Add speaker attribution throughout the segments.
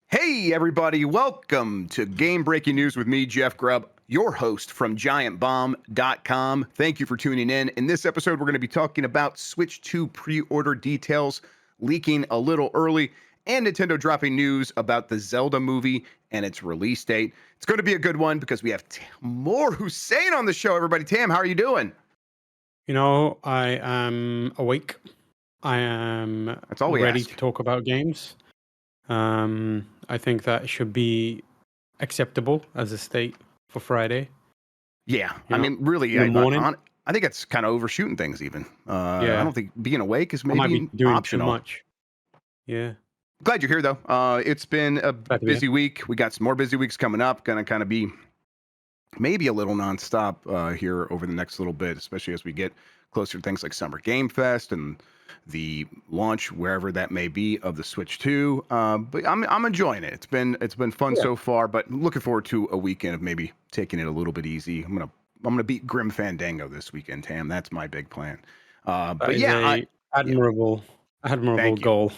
Speaker 1: Hey, everybody, welcome to Game Breaking News with me, Jeff Grubb, your host from GiantBomb.com. Thank you for tuning in. In this episode, we're going to be talking about Switch 2 pre-order details leaking a little early and Nintendo dropping news about the Zelda movie and its release date. It's going to be a good one because we have Tamoor Hussain on the show, everybody. Tam, how are you doing?
Speaker 2: I am awake. I am
Speaker 1: That's all we
Speaker 2: ready
Speaker 1: ask.
Speaker 2: to talk about games. I think that should be acceptable as a state for Friday.
Speaker 1: Yeah, I mean, really,
Speaker 2: in the morning.
Speaker 1: I think it's kind of overshooting things even. I
Speaker 2: Yeah,
Speaker 1: don't think being awake is
Speaker 2: I might be
Speaker 1: maybe
Speaker 2: doing too
Speaker 1: optional.
Speaker 2: much. Yeah,
Speaker 1: Glad you're here, though. It's been a
Speaker 2: glad to be here.
Speaker 1: busy week. We got some more busy weeks coming up. Going to kind of be maybe a little nonstop here over the next little bit, especially as we get closer to things like Summer Game Fest and the launch, wherever that may be, of the Switch 2. But I'm enjoying it. It's been fun
Speaker 2: Yeah.
Speaker 1: so far, but looking forward to a weekend of maybe taking it a little bit easy. I'm gonna beat Grim Fandango this weekend, Tam. That's my big plan.
Speaker 2: That
Speaker 1: But
Speaker 2: is
Speaker 1: yeah,
Speaker 2: admirable
Speaker 1: thank you.
Speaker 2: goal,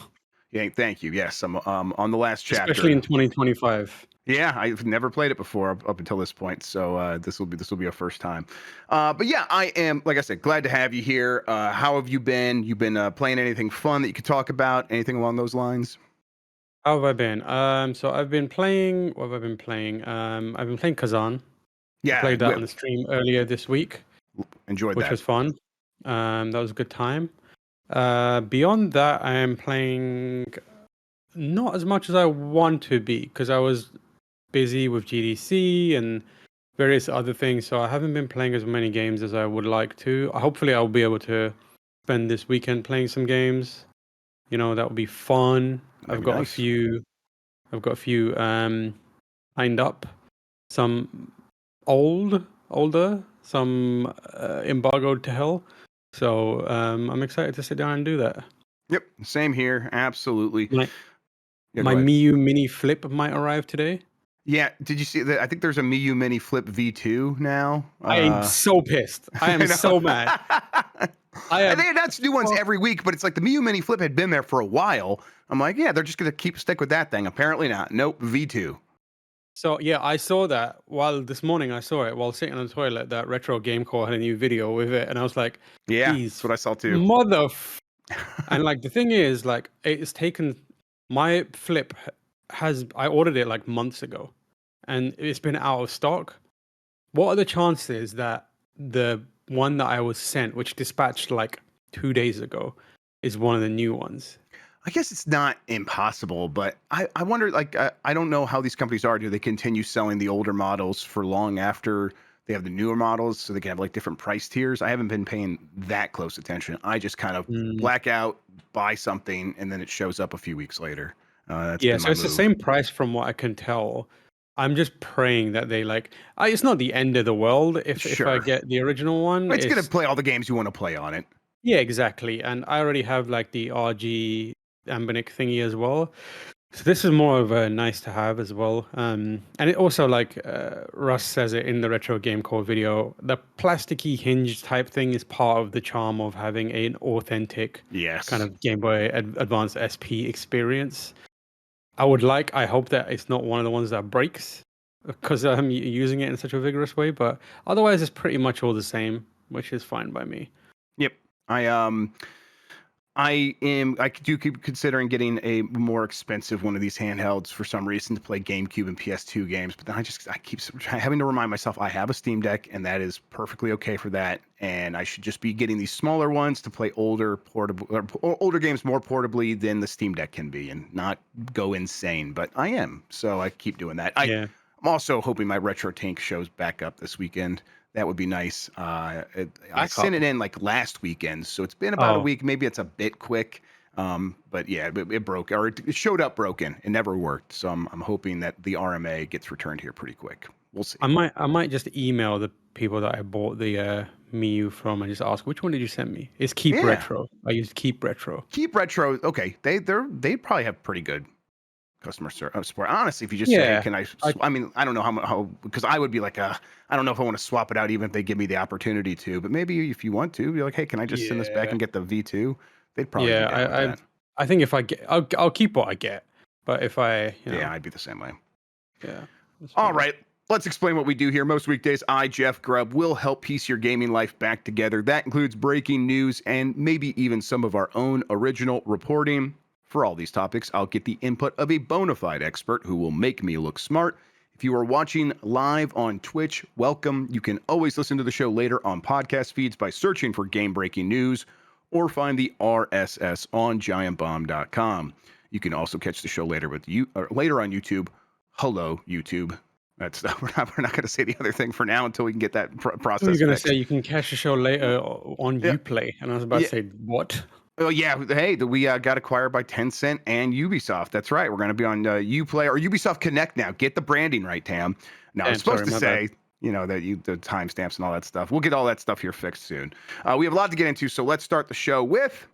Speaker 1: Yeah, thank you. Yes, I'm on the last
Speaker 2: especially
Speaker 1: chapter.
Speaker 2: in 2025.
Speaker 1: Yeah, I've never played it before up until this point, so this will be a first time. But yeah, I am, like I said, glad to have you here. How have you been? You've been playing anything fun that you could talk about? Anything along those lines?
Speaker 2: How have I been? So I've been playing. What have I been playing? I've been playing Kazan. I
Speaker 1: Yeah,
Speaker 2: played that on the stream earlier this week,
Speaker 1: enjoyed
Speaker 2: which
Speaker 1: that.
Speaker 2: was fun. That was a good time. Beyond that, I am playing not as much as I want to be because I was busy with GDC and various other things, so I haven't been playing as many games as I would like to. Hopefully, I'll be able to spend this weekend playing some games. That would be fun.
Speaker 1: That'd be nice.
Speaker 2: I've got a few lined up. Some older, some embargoed to hell. So I'm excited to sit down and do that.
Speaker 1: Yep, same here. Absolutely.
Speaker 2: My,
Speaker 1: Yeah,
Speaker 2: my
Speaker 1: go ahead.
Speaker 2: Miu Mini Flip might arrive today.
Speaker 1: Yeah, did you see that? I think there's a Miu Mini Flip V2 now.
Speaker 2: I am so pissed. I am
Speaker 1: I know.
Speaker 2: so mad.
Speaker 1: And they announce new ones every week, but it's like the Miu Mini Flip had been there for a while. I'm like, yeah, they're just gonna stick with that thing. Apparently not. Nope, V2.
Speaker 2: So yeah, I saw that this morning I saw it while sitting on the toilet. That Retro Game Core had a new video with it, and I was like,
Speaker 1: Yeah,
Speaker 2: "Geez,
Speaker 1: that's what I saw too.
Speaker 2: And like the thing is, like it's taken my Flip I ordered it like months ago, and it's been out of stock. What are the chances that the one that I was sent, which dispatched like 2 days ago, is one of the new ones?
Speaker 1: I guess it's not impossible, but I wonder, like, I don't know how these companies are. Do they continue selling the older models for long after they have the newer models so they can have like different price tiers? I haven't been paying that close attention. I just kind of black out, buy something, and then it shows up a few weeks later. That's
Speaker 2: Yeah,
Speaker 1: been
Speaker 2: so
Speaker 1: my
Speaker 2: it's the
Speaker 1: move.
Speaker 2: same price from what I can tell. I'm just praying that they it's not the end of the world if I
Speaker 1: Sure.
Speaker 2: get the original one.
Speaker 1: It's going to play all the games you want to play on it.
Speaker 2: Yeah, exactly. And I already have like the RG Ambinic thingy as well. So this is more of a nice to have as well. And it also, like Russ says it in the Retro Game Core video, the plasticky hinge type thing is part of the charm of having an authentic kind of Game Boy Advance SP experience. I hope that it's not one of the ones that breaks because I'm using it in such a vigorous way, but otherwise it's pretty much all the same, which is fine by me.
Speaker 1: Yep. I do keep considering getting a more expensive one of these handhelds for some reason to play GameCube and PS2 games, but then I keep having to remind myself I have a Steam Deck and that is perfectly okay for that, and I should just be getting these smaller ones to play older games more portably than the Steam Deck can be and not go insane. But I am, so I keep doing that. I'm also hoping my Retro Tank shows back up this weekend. That would be nice. I sent it in like last weekend, so it's been about a week. Maybe it's a bit quick, but yeah, it broke, or it showed up broken. It never worked. So I'm hoping that the RMA gets returned here pretty quick. We'll see.
Speaker 2: I might just email the people that I bought the Miu from and just ask, which one did you send me? It's Keep Retro. I used Keep Retro.
Speaker 1: Keep Retro. Okay, they probably have pretty good customer support. Honestly, if you just say, "Can I mean, I don't know how because I would be like, I don't know if I want to swap it out, even if they give me the opportunity to. But maybe if you want to, be like, hey, can I just send this back and get the V2? They'd probably be down with that.
Speaker 2: I think if I get, I'll keep what I get. But if I,
Speaker 1: Yeah, I'd be the same way.
Speaker 2: yeah. That's
Speaker 1: All
Speaker 2: fine.
Speaker 1: right. Let's explain what we do here. Most weekdays, I, Jeff Grubb, will help piece your gaming life back together. That includes breaking news and maybe even some of our own original reporting. For all these topics, I'll get the input of a bona fide expert who will make me look smart. If you are watching live on Twitch, welcome. You can always listen to the show later on podcast feeds by searching for Game Breaking News or find the RSS on giantbomb.com. You can also catch the show later later on YouTube. Hello, YouTube. That's we're not going to say the other thing for now until we can get that
Speaker 2: I thought you were
Speaker 1: process
Speaker 2: going to
Speaker 1: fixed.
Speaker 2: say you can catch the show later on
Speaker 1: Yeah,
Speaker 2: Uplay, and I was about
Speaker 1: yeah.
Speaker 2: to say what?
Speaker 1: Oh yeah, hey, we got acquired by Tencent and Ubisoft. That's right. We're going to be on Uplay or Ubisoft Connect now. Get the branding right, Tam. Now I was
Speaker 2: Damn,
Speaker 1: supposed
Speaker 2: sorry,
Speaker 1: to
Speaker 2: my bad.
Speaker 1: say, the timestamps and all that stuff. We'll get all that stuff here fixed soon. We have a lot to get into, so let's start the show with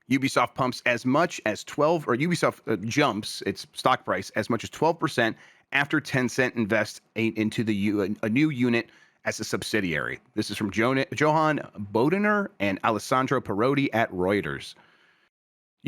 Speaker 1: Ubisoft pumps as much as 12, or Ubisoft jumps its stock price as much as 12% after Tencent invests into a new unit as a subsidiary. This is from Johan Bodener and Alessandro Perotti at Reuters.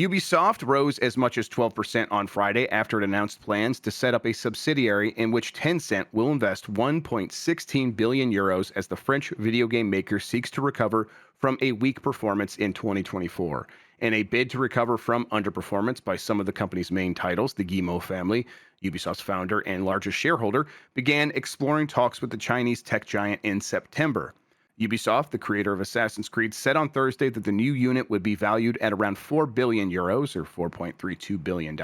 Speaker 1: Ubisoft rose as much as 12% on Friday after it announced plans to set up a subsidiary in which Tencent will invest 1.16 billion euros as the French video game maker seeks to recover from a weak performance in 2024. In a bid to recover from underperformance by some of the company's main titles, the Guillemot family, Ubisoft's founder and largest shareholder, began exploring talks with the Chinese tech giant in September. Ubisoft, the creator of Assassin's Creed, said on Thursday that the new unit would be valued at around 4 billion euros or $4.32 billion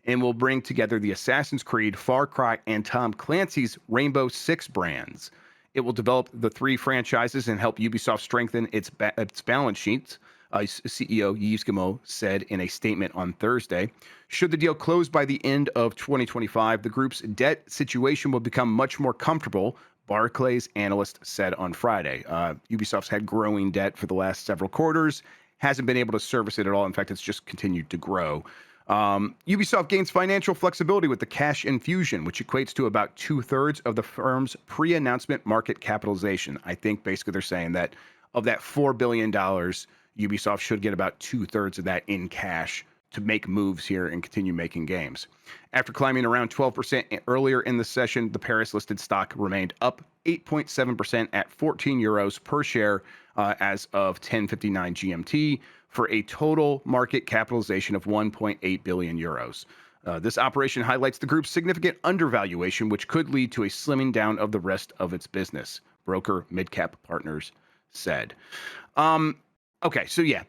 Speaker 1: and will bring together the Assassin's Creed, Far Cry, and Tom Clancy's Rainbow Six brands. It will develop the three franchises and help Ubisoft strengthen its balance sheets, CEO Yves Guillemot said in a statement on Thursday. Should the deal close by the end of 2025, the group's debt situation will become much more comfortable, Barclays analyst said on Friday. Ubisoft's had growing debt for the last several quarters, hasn't been able to service it at all. In fact, it's just continued to grow. Ubisoft gains financial flexibility with the cash infusion, which equates to about 2/3 of the firm's pre-announcement market capitalization. I think basically they're saying that of that $4 billion, Ubisoft should get about 2/3 of that in cash to make moves here and continue making games. After climbing around 12% earlier in the session, the Paris-listed stock remained up 8.7% at 14 euros per share as of 10:59 GMT for a total market capitalization of 1.8 billion euros. This operation highlights the group's significant undervaluation, which could lead to a slimming down of the rest of its business, broker Midcap Partners said. Okay, so yeah,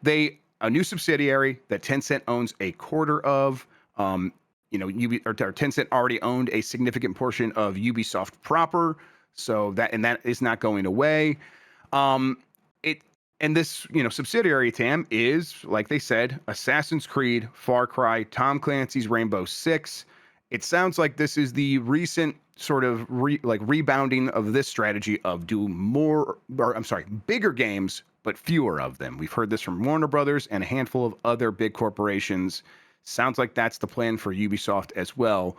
Speaker 1: a new subsidiary that Tencent owns a quarter of. Tencent already owned a significant portion of Ubisoft proper, so that is not going away. This subsidiary, Tam, is, like they said, Assassin's Creed, Far Cry, Tom Clancy's Rainbow Six. It sounds like this is the recent sort of rebounding of this strategy of bigger games, but fewer of them. We've heard this from Warner Brothers and a handful of other big corporations. Sounds like that's the plan for Ubisoft as well.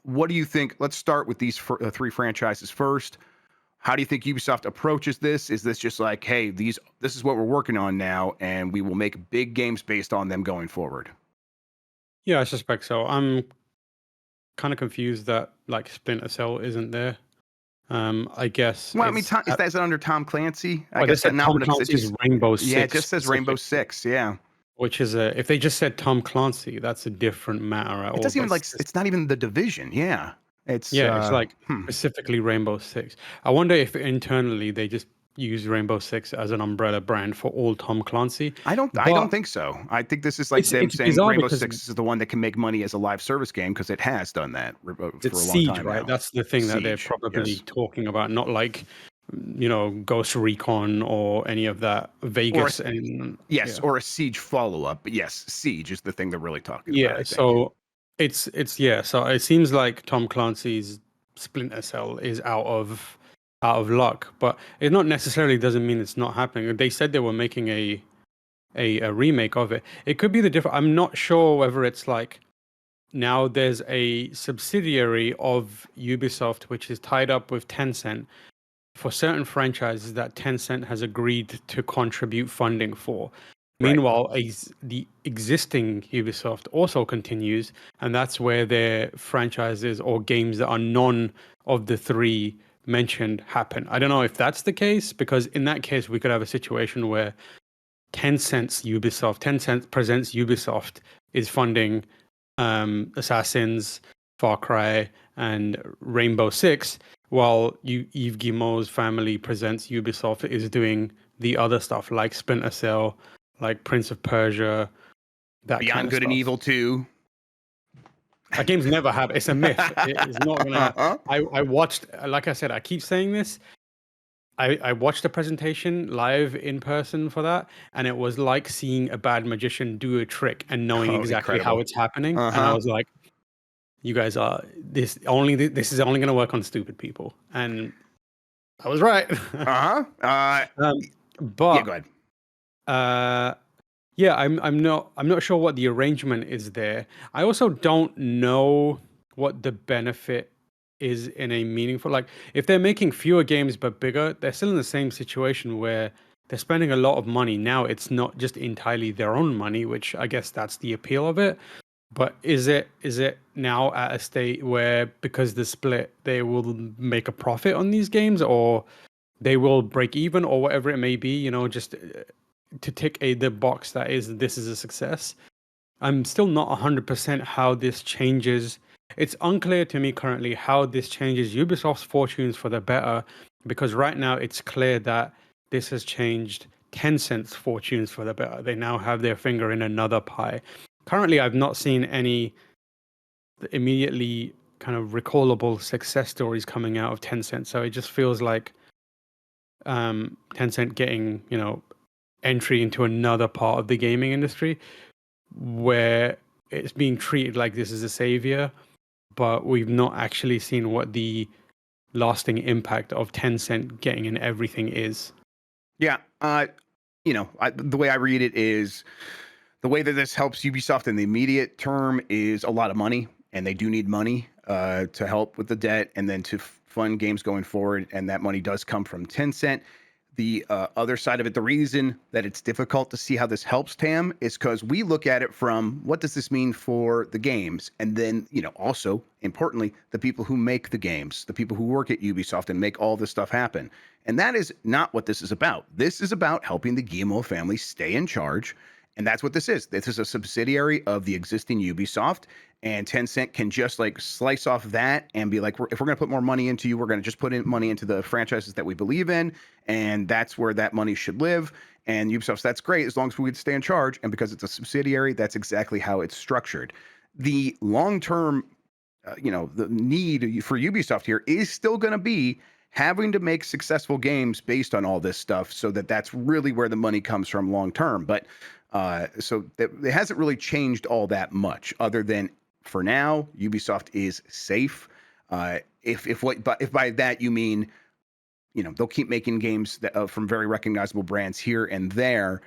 Speaker 1: What do you think? Let's start with these three franchises first. How do you think Ubisoft approaches this? Is this just like, hey, this is what we're working on now, and we will make big games based on them going forward?
Speaker 2: Yeah, I suspect so. I'm kind of confused that like Splinter Cell isn't there. I guess
Speaker 1: Well, I mean,
Speaker 2: it's
Speaker 1: is that under Tom Clancy? I
Speaker 2: well, they
Speaker 1: guess that
Speaker 2: said
Speaker 1: not,
Speaker 2: Tom
Speaker 1: but it
Speaker 2: Clancy's
Speaker 1: just
Speaker 2: Rainbow
Speaker 1: yeah, it
Speaker 2: Six
Speaker 1: just says Rainbow
Speaker 2: specifically,
Speaker 1: Six. Yeah,
Speaker 2: which is if they just said Tom Clancy, that's a different matter at
Speaker 1: it
Speaker 2: all.
Speaker 1: doesn't
Speaker 2: But
Speaker 1: even it's not even the division. Yeah, it's
Speaker 2: yeah, it's like specifically Rainbow Six. I wonder if internally they just use Rainbow Six as an umbrella brand for all Tom Clancy.
Speaker 1: I don't
Speaker 2: But
Speaker 1: think so. I think this is like them
Speaker 2: it's
Speaker 1: saying
Speaker 2: bizarre
Speaker 1: Rainbow
Speaker 2: because
Speaker 1: Six is the one that can make money as a live service game because it has done that for
Speaker 2: it's
Speaker 1: a long
Speaker 2: Siege,
Speaker 1: time
Speaker 2: right?
Speaker 1: now.
Speaker 2: That's the thing that they're
Speaker 1: Siege,
Speaker 2: probably
Speaker 1: yes.
Speaker 2: talking about, not like Ghost Recon or any of that
Speaker 1: Or
Speaker 2: Vegas and
Speaker 1: yes,
Speaker 2: yeah.
Speaker 1: or a Siege follow-up. But yes, Siege is the thing they're really talking about,
Speaker 2: Yeah,
Speaker 1: I think.
Speaker 2: so it's yeah, so it seems like Tom Clancy's Splinter Cell is out of luck, but it not necessarily doesn't mean it's not happening. They said they were making a remake of it. It could be the different. I'm not sure whether it's like now there's a subsidiary of Ubisoft which is tied up with Tencent for certain franchises that Tencent has agreed to contribute funding for.
Speaker 1: Right.
Speaker 2: Meanwhile, the existing Ubisoft also continues, and that's where their franchises or games that are none of the three mentioned happen. I don't know if that's the case, because in that case, we could have a situation where Tencent presents Ubisoft is funding Assassins, Far Cry, and Rainbow Six, while Yves Guillemot's family presents Ubisoft is doing the other stuff like Splinter Cell, like Prince of Persia, that kind
Speaker 1: Beyond
Speaker 2: of
Speaker 1: Good and
Speaker 2: stuff.
Speaker 1: Evil 2.
Speaker 2: That game's never happened. It's a myth. It's not gonna. I watched, like I said, I keep saying this. I watched the presentation live in person for that, and it was like seeing a bad magician do a trick and knowing
Speaker 1: Oh,
Speaker 2: exactly how
Speaker 1: incredible.
Speaker 2: it's happening. And I
Speaker 1: Uh-huh.
Speaker 2: was like, "You guys are this is only going to work on stupid people," and I was right.
Speaker 1: Uh-huh.
Speaker 2: um,
Speaker 1: Yeah,
Speaker 2: but
Speaker 1: go ahead.
Speaker 2: uh, yeah, I'm not sure what the arrangement is there. I also don't know what the benefit is in a meaningful, like, if they're making fewer games but bigger, they're still in the same situation where they're spending a lot of money. Now it's not just entirely their own money, which I guess that's the appeal of it. But is it now at a state where, because the split, they will make a profit on these games, or they will break even, or whatever it may be, just to tick the box that is, this is a success. I'm still not 100% how this changes. It's unclear to me currently how this changes Ubisoft's fortunes for the better, because right now it's clear that this has changed Tencent's fortunes for the better. They now have their finger in another pie. Currently, I've not seen any immediately kind of recallable success stories coming out of Tencent. So it just feels like Tencent getting, entry into another part of the gaming industry where it's being treated like this is a savior, but we've not actually seen what the lasting impact of Tencent getting in everything is.
Speaker 1: Yeah. The way I read it is the way that this helps Ubisoft in the immediate term is a lot of money, and they do need money to help with the debt and then to fund games going forward. And that money does come from Tencent. The other side of it, the reason that it's difficult to see how this helps Tam is because we look at it from what does this mean for the games? And then, also importantly, the people who make the games, the people who work at Ubisoft and make all this stuff happen. And that is not what this is about. This is about helping the Guillemot family stay in charge. And that's what this is. This is a subsidiary of the existing Ubisoft. And Tencent can just like slice off that and be like, if we're going to put more money into you, we're going to just put in money into the franchises that we believe in. And that's where that money should live. And Ubisoft's, that's great as long as we would stay in charge. And because it's a subsidiary, that's exactly how it's structured. The long term, the need for Ubisoft here is still going to be having to make successful games based on all this stuff, so that's really where the money comes from long term. But so that it hasn't really changed all that much, other than for now, Ubisoft is safe. If by that you mean, they'll keep making games that, from very recognizable brands here and there.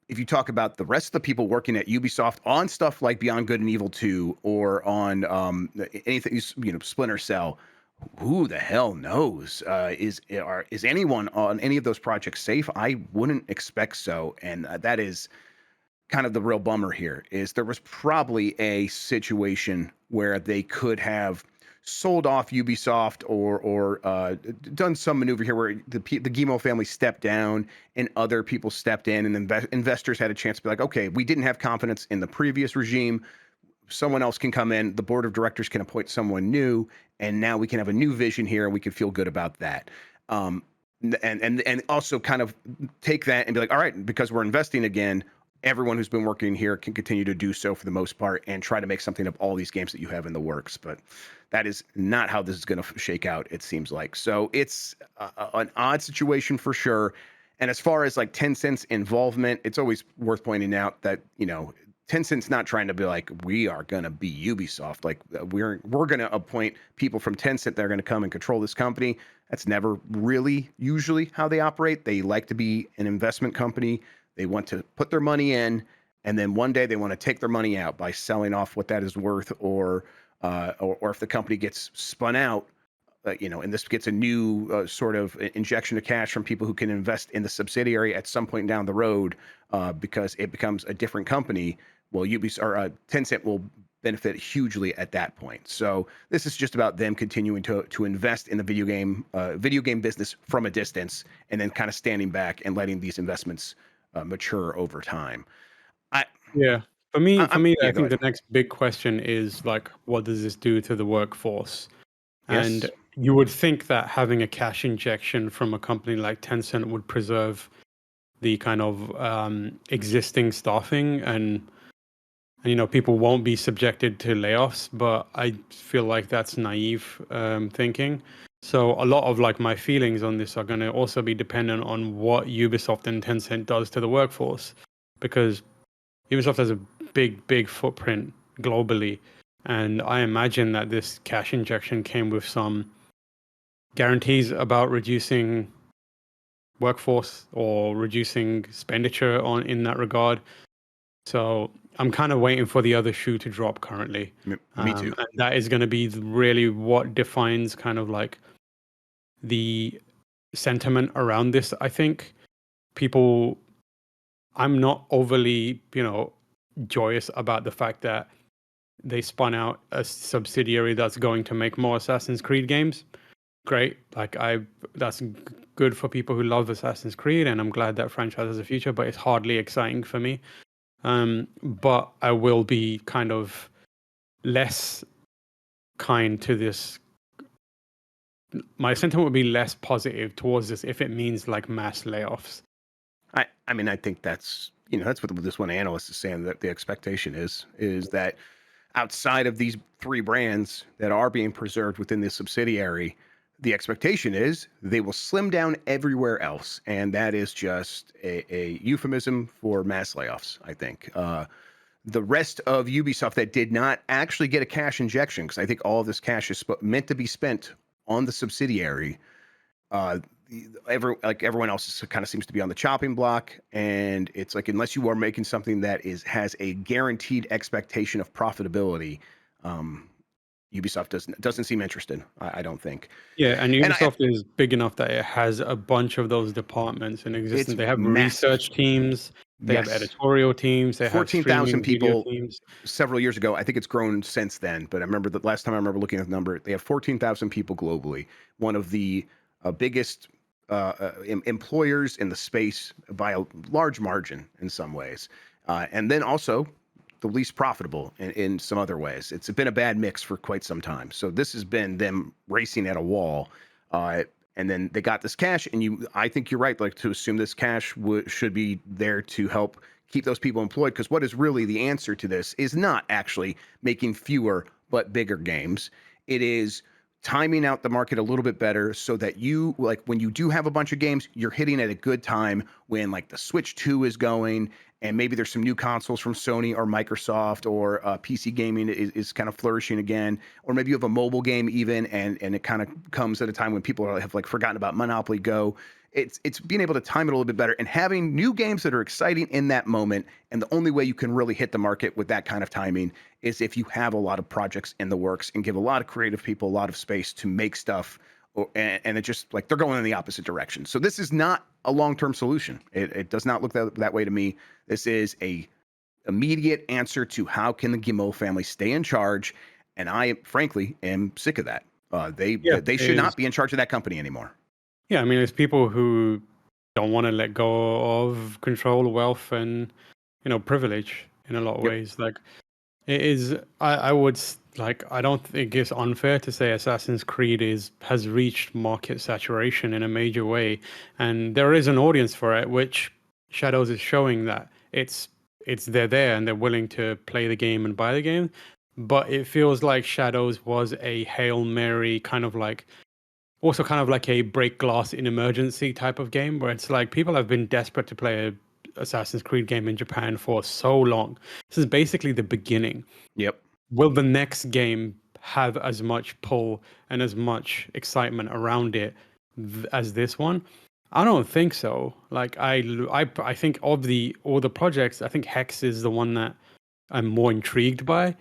Speaker 1: If you talk about the rest of the people working at Ubisoft on stuff like Beyond Good and Evil 2 or on anything, Splinter Cell, who the hell knows? Is anyone on any of those projects safe? I wouldn't expect so, and that is kind of the real bummer here. Is there was probably a situation where they could have sold off Ubisoft or done some maneuver here where the Guillemot family stepped down and other people stepped in, and investors had a chance to be like, okay, we didn't have confidence in the previous regime, someone else can come in, the board of directors can appoint someone new, and now we can have a new vision here and we can feel good about that. And also kind of take that and be like, all right, because we're investing again, everyone who's been working here can continue to do so for the most part and try to make something of all these games that you have in the works. But that is not how this is going to shake out, it seems like. So it's an odd situation for sure. And as far as like Tencent's involvement, it's always worth pointing out that, Tencent's not trying to be like, we are going to be Ubisoft. Like we're going to appoint people from Tencent that are going to come and control this company. That's never really usually how they operate. They like to be an investment company. They want to put their money in, and then one day they want to take their money out by selling off what that is worth, or if the company gets spun out, and this gets a new sort of injection of cash from people who can invest in the subsidiary at some point down the road, because it becomes a different company. Well, Ubisoft or Tencent will benefit hugely at that point. So this is just about them continuing to invest in the video game business from a distance, and then kind of standing back and letting these investments mature over time. I,
Speaker 2: Yeah. For me,
Speaker 1: yeah,
Speaker 2: I
Speaker 1: go
Speaker 2: think
Speaker 1: ahead.
Speaker 2: the next big question is like, what does this do to the workforce? And
Speaker 1: Yes.
Speaker 2: you would think that having a cash injection from a company like Tencent would preserve the kind of existing staffing, and people won't be subjected to layoffs. But I feel like that's naive thinking. So a lot of like my feelings on this are going to also be dependent on what Ubisoft and Tencent does to the workforce, because Ubisoft has a big footprint globally, and I imagine that this cash injection came with some guarantees about reducing workforce or reducing expenditure on in that regard. So I'm kind of waiting for the other shoe to drop currently,
Speaker 1: Me too.
Speaker 2: and that is going to be really what defines kind of like the sentiment around this. I think people. I'm not overly, joyous about the fact that they spun out a subsidiary that's going to make more Assassin's Creed games. Great. Like that's good for people who love Assassin's Creed, and I'm glad that franchise has a future, but it's hardly exciting for me. But I will be kind of less kind to this. My sentiment would be less positive towards this if it means like mass layoffs.
Speaker 1: I mean, I think that's what this one analyst is saying, that the expectation is that outside of these three brands that are being preserved within this subsidiary, the expectation is they will slim down everywhere else, and that is just a euphemism for mass layoffs. I think the rest of Ubisoft that did not actually get a cash injection, because I think all of this cash is meant to be spent on the subsidiary. uh Everyone else kind of seems to be on the chopping block, and it's like, unless you are making something that has a guaranteed expectation of profitability, um Ubisoft doesn't seem interested. I don't think.
Speaker 2: Yeah, and
Speaker 1: And
Speaker 2: Ubisoft is big enough that it has a bunch of those departments in
Speaker 1: it's
Speaker 2: existence. They have
Speaker 1: massive.
Speaker 2: research teams, they have
Speaker 1: Yes.
Speaker 2: editorial teams, they have
Speaker 1: 14,000
Speaker 2: streaming video
Speaker 1: people
Speaker 2: teams.
Speaker 1: several years ago. I think it's grown since then, but I remember the last time I remember looking at the number, they have 14,000 people globally. One of the biggest employers in the space by a large margin in some ways. And then also the least profitable in some other ways. It's been a bad mix for quite some time. So this has been them racing at a wall. Uh, and then they got this cash, and I think you're right, like, to assume this cash should be there to help keep those people employed, because what is really the answer to this is not actually making fewer but bigger games. It is timing out the market a little bit better, so that you, like, when you do have a bunch of games, you're hitting at a good time when, like, the Switch 2 is going, and maybe there's some new consoles from Sony or Microsoft, or PC gaming is kind of flourishing again, or maybe you have a mobile game even, and it kind of comes at a time when people have like forgotten about Monopoly Go. It's being able to time it a little bit better and having new games that are exciting in that moment. And the only way you can really hit the market with that kind of timing is if you have a lot of projects in the works and give a lot of creative people a lot of space to make stuff. And it just, like, they're going in the opposite direction. So this is not a long-term solution. It does not look that way to me. This is a immediate answer to how can the Guillemot family stay in charge. And I, frankly, am sick of that.
Speaker 2: Yeah,
Speaker 1: They should
Speaker 2: is
Speaker 1: not be in charge of that company anymore.
Speaker 2: yeah. I mean, it's people who don't want to let go of control, wealth, and privilege in a lot of
Speaker 1: Yep.
Speaker 2: ways. Like it is. I would like. I don't think it's unfair to say Assassin's Creed has reached market saturation in a major way, and there is an audience for it, which Shadows is showing that they're there and they're willing to play the game and buy the game. But it feels like Shadows was a Hail Mary kind of like, also kind of like a break glass in emergency type of game, where it's like people have been desperate to play a Assassin's Creed game in Japan for so long. This is basically the beginning.
Speaker 1: Yep.
Speaker 2: Will the next game have as much pull and as much excitement around it as this one? I don't think so. Like I think of all the projects, I think Hex is the one that I'm more intrigued by.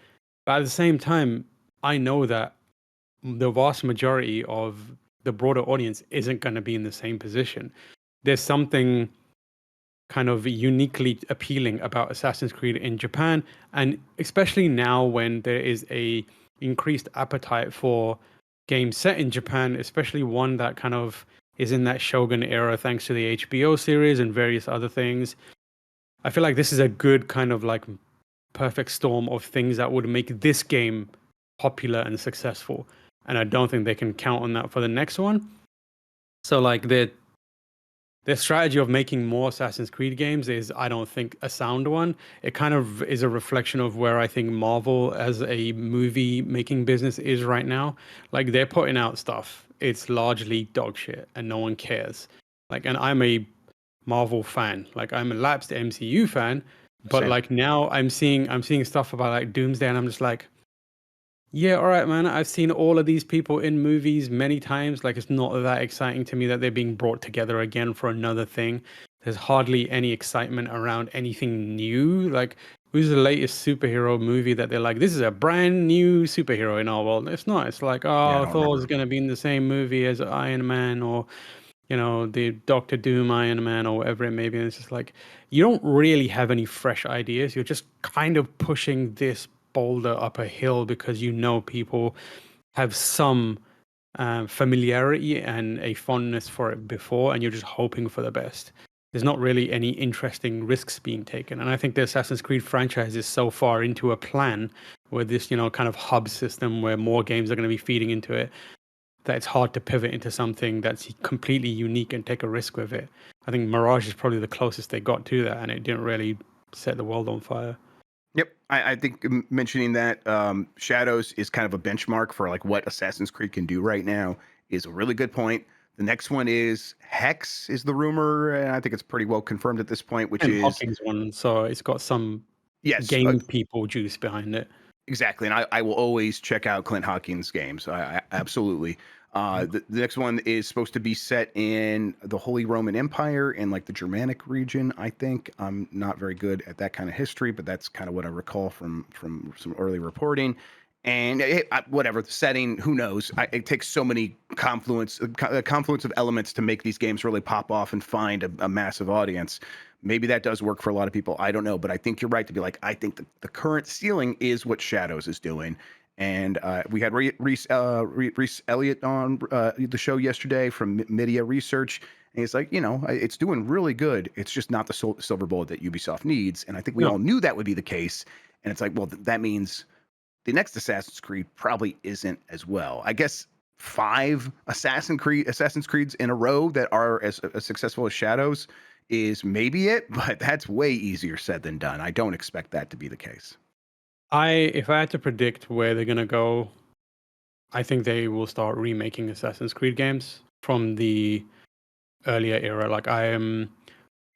Speaker 2: But at the same time, I know that the vast majority of the broader audience isn't going to be in the same position. There's something kind of uniquely appealing about Assassin's Creed in Japan, and especially now when there is a increased appetite for games set in Japan, especially one that kind of is in that Shogun era thanks to the HBO series and various other things. I feel like this is a good kind of like perfect storm of things that would make this game popular and successful. And I don't think they can count on that for the next one. So like their strategy of making more Assassin's Creed games is, I don't think, a sound one. It kind of is a reflection of where I think Marvel as a movie making business is right now. Like they're putting out stuff. It's largely dog shit and no one cares. Like, and I'm a Marvel fan. Like I'm a lapsed MCU fan, but
Speaker 1: Same.
Speaker 2: like now I'm seeing stuff about like Doomsday and I'm just like, yeah, all right, man. I've seen all of these people in movies many times. Like, it's not that exciting to me that they're being brought together again for another thing. There's hardly any excitement around anything new. Like, who's the latest superhero movie that they're like, this is a brand new superhero in our world? It's not. It's like,
Speaker 1: Yeah, I
Speaker 2: oh,
Speaker 1: don't
Speaker 2: Thor's
Speaker 1: remember.
Speaker 2: going to be in the same movie as Iron Man or, the Doctor Doom Iron Man or whatever it may be. And it's just like, you don't really have any fresh ideas. You're just kind of pushing this boulder up a hill because people have some familiarity and a fondness for it before, and you're just hoping for the best. There's not really any interesting risks being taken. And I think the Assassin's Creed franchise is so far into a plan where this, kind of hub system where more games are going to be feeding into it, that it's hard to pivot into something that's completely unique and take a risk with it. I think Mirage is probably the closest they got to that, and it didn't really set the world on fire.
Speaker 1: Yep, I think mentioning that Shadows is kind of a benchmark for like what Assassin's Creed can do right now is a really good point. The next one is Hex is the rumor, and I think it's pretty well confirmed at this point, which
Speaker 2: And
Speaker 1: is
Speaker 2: Hawking's one, so it's got some
Speaker 1: yes,
Speaker 2: game people juice behind it.
Speaker 1: exactly. And I will always check out Clint Hawkins games. I absolutely. The next one is supposed to be set in the Holy Roman Empire in like the Germanic region. I think I'm not very good at that kind of history, but that's kind of what I recall from some early reporting. And whatever the setting, who knows? It takes so many confluence of elements to make these games really pop off and find a massive audience. Maybe that does work for a lot of people. I don't know, but I think you're right to be like, I think the current ceiling is what Shadows is doing. And we had Reese Elliott on the show yesterday from Media Research, and he's like, it's doing really good. It's just not the silver bullet that Ubisoft needs. And I think we
Speaker 2: No,
Speaker 1: all knew that would be the case. And it's like, well, that means the next Assassin's Creed probably isn't as well. I guess 5 Assassin's Creeds in a row that are as successful as Shadows is maybe it, but that's way easier said than done. I don't expect that to be the case.
Speaker 2: if I had to predict where they're gonna go, I think they will start remaking Assassin's Creed games from the earlier era. Like I am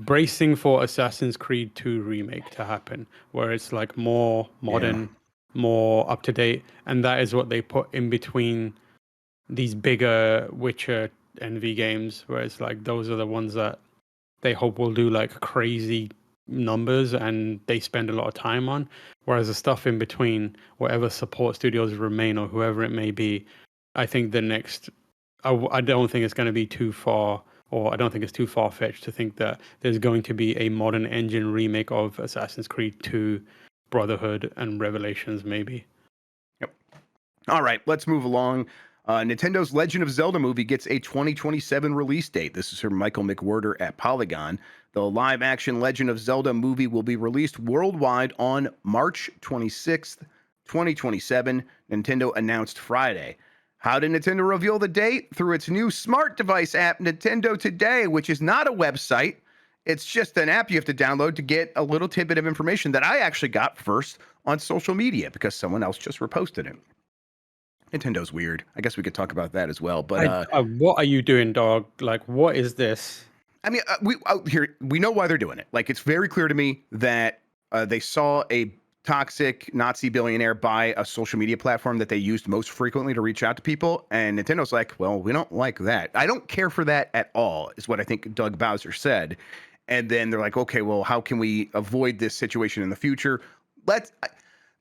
Speaker 2: bracing for Assassin's Creed 2 remake to happen, where it's like more
Speaker 1: Yeah.
Speaker 2: modern, more up to date, and that is what they put in between these bigger Witcher NV games, where it's like those are the ones that they hope will do like crazy numbers and they spend a lot of time on. Whereas the stuff in between, whatever support studios remain or whoever it may be, I think the next, I don't think it's going to be too far, or I don't think it's too far fetched to think that there's going to be a modern engine remake of Assassin's Creed 2, Brotherhood, and Revelations, maybe.
Speaker 1: Yep. All right, let's move along. Nintendo's Legend of Zelda movie gets a 2027 release date. This is from Michael McWhirter at Polygon. The live action Legend of Zelda movie will be released worldwide on March 26th, 2027, Nintendo announced Friday. How did Nintendo reveal the date? Through its new smart device app, Nintendo Today, which is not a website. It's just an app you have to download to get a little tidbit of information that I actually got first on social media because someone else just reposted it. Nintendo's weird. I guess we could talk about that as well. But
Speaker 2: What are you doing, dog? Like, what is this?
Speaker 1: I mean, we know why they're doing it. Like, it's very clear to me that they saw a toxic Nazi billionaire buy a social media platform that they used most frequently to reach out to people, and Nintendo's like, well, we don't like that. I don't care for that at all, is what I think Doug Bowser said. And then they're like, okay, well, how can we avoid this situation in the future? Let's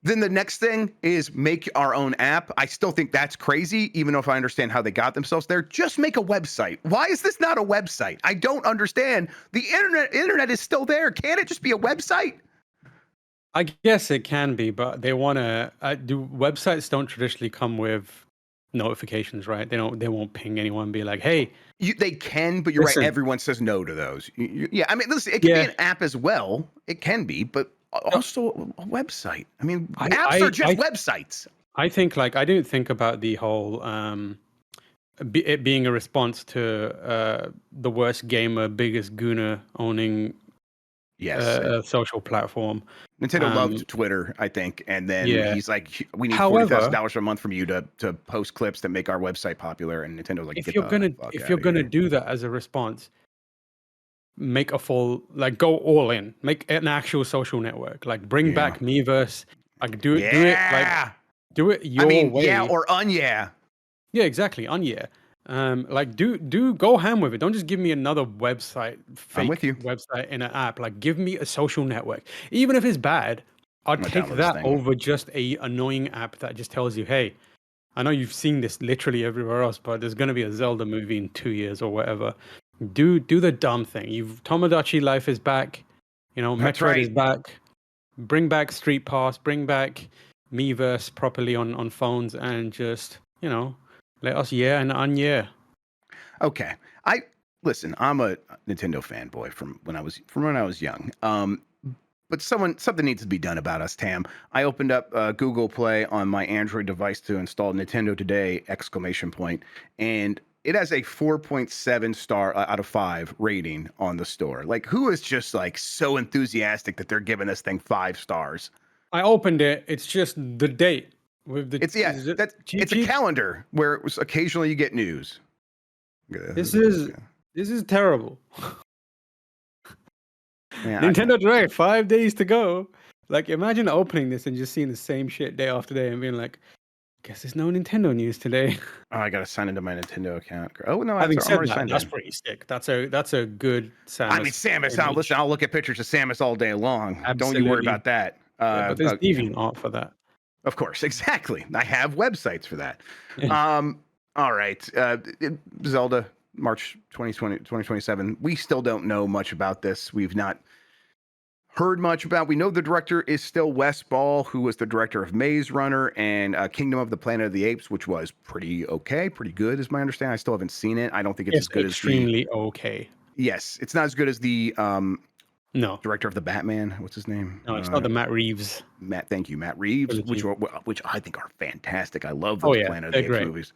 Speaker 1: Then the next thing is make our own app. I still think that's crazy, even if I understand how they got themselves there. Just make a website. Why is this not a website? I don't understand. The internet is still there. Can't it just be a website?
Speaker 2: I guess it can be, but they want to do. Websites don't traditionally come with notifications, right? They won't ping anyone and be like, hey,
Speaker 1: They can, but you're right.
Speaker 2: listen.
Speaker 1: Everyone says no to those. Yeah, I mean, listen, it can be
Speaker 2: Yeah.
Speaker 1: an app as well. It can be, but
Speaker 2: No,
Speaker 1: also a website. I mean,
Speaker 2: I,
Speaker 1: apps are
Speaker 2: I,
Speaker 1: just
Speaker 2: I,
Speaker 1: websites.
Speaker 2: I think like I didn't think about the whole it being a response to the worst gamer, biggest gooner owning
Speaker 1: Yes,
Speaker 2: a social platform.
Speaker 1: Nintendo
Speaker 2: Um,
Speaker 1: loved Twitter, I think, and then
Speaker 2: yeah.
Speaker 1: he's like, "We need
Speaker 2: However,
Speaker 1: $40,000 a month from you to post clips that make our website popular." And Nintendo's like,
Speaker 2: if
Speaker 1: "Get
Speaker 2: you're
Speaker 1: the
Speaker 2: gonna
Speaker 1: fuck
Speaker 2: if
Speaker 1: out
Speaker 2: you're
Speaker 1: of
Speaker 2: gonna
Speaker 1: here."
Speaker 2: do that as a response, make a full like go all in, make an actual social network, like bring
Speaker 1: Yeah,
Speaker 2: back Miiverse, like
Speaker 1: yeah.
Speaker 2: do it
Speaker 1: I
Speaker 2: your
Speaker 1: mean, yeah
Speaker 2: way.
Speaker 1: or yeah.
Speaker 2: Yeah, exactly. On yeah. Like do go ham with it. Don't just give me another website,
Speaker 1: I'm with
Speaker 2: fake
Speaker 1: you.
Speaker 2: website in an app. Like give me a social network. Even if it's bad, I'd
Speaker 1: I'm gonna
Speaker 2: take
Speaker 1: download this
Speaker 2: that
Speaker 1: thing.
Speaker 2: over just a annoying app that just tells you, hey, I know you've seen this literally everywhere else, but there's gonna be a Zelda movie in 2 years or whatever. Do the dumb thing. You've Tomodachi Life is back,
Speaker 1: That's
Speaker 2: Metroid is
Speaker 1: right.
Speaker 2: back. Bring back Street Pass, bring back Miiverse properly on phones, and just let us yeah and un-yeah.
Speaker 1: Okay. I listen. I'm a Nintendo fanboy from when I was young. But something needs to be done about us, Tam. I opened up Google Play on my Android device to install Nintendo Today exclamation point, and it has a 4.7 star out of 5 rating on the store. Like, who is just like so enthusiastic that they're giving this thing 5 stars?
Speaker 2: I opened it. It's just the date with the
Speaker 1: It's yeah,
Speaker 2: is it
Speaker 1: that
Speaker 2: cheat
Speaker 1: it's a
Speaker 2: sheets.
Speaker 1: calendar where it was occasionally you get news.
Speaker 2: This is this is terrible.
Speaker 1: Yeah,
Speaker 2: Nintendo Direct, 5 days to go. Like, imagine opening this and just seeing the same shit day after day and being like, guess there's no Nintendo news today.
Speaker 1: I gotta sign into my Nintendo account. Oh no,
Speaker 2: Having
Speaker 1: I'm
Speaker 2: said
Speaker 1: already
Speaker 2: that,
Speaker 1: signed
Speaker 2: that's
Speaker 1: in.
Speaker 2: pretty sick. That's a good
Speaker 1: I mean,
Speaker 2: Samus
Speaker 1: Samus. Listen,
Speaker 2: image.
Speaker 1: I'll look at pictures of Samus all day long. Don't you worry
Speaker 2: Absolutely.
Speaker 1: about that.
Speaker 2: Yeah, but there's deviant art for that.
Speaker 1: Of course, exactly. I have websites for that.
Speaker 2: Yeah.
Speaker 1: All right. Zelda, March 2020, 2027. We still don't know much about this. We've not heard much about. We know the director is still Wes Ball, who was the director of Maze Runner and Kingdom of the Planet of the Apes, which was pretty okay, pretty good, is my understanding. I still haven't seen it. I don't think it's as
Speaker 2: It's
Speaker 1: good as the.
Speaker 2: extremely okay.
Speaker 1: Yes, it's not as good as the
Speaker 2: No,
Speaker 1: director of the Batman. What's his name?
Speaker 2: no, it's not the Matt Reeves
Speaker 1: Matt. Thank you, Matt Reeves,
Speaker 2: trilogy.
Speaker 1: which I think are fantastic. I love
Speaker 2: Oh
Speaker 1: those
Speaker 2: yeah,
Speaker 1: Planet of
Speaker 2: they're
Speaker 1: the Apes
Speaker 2: great.
Speaker 1: movies.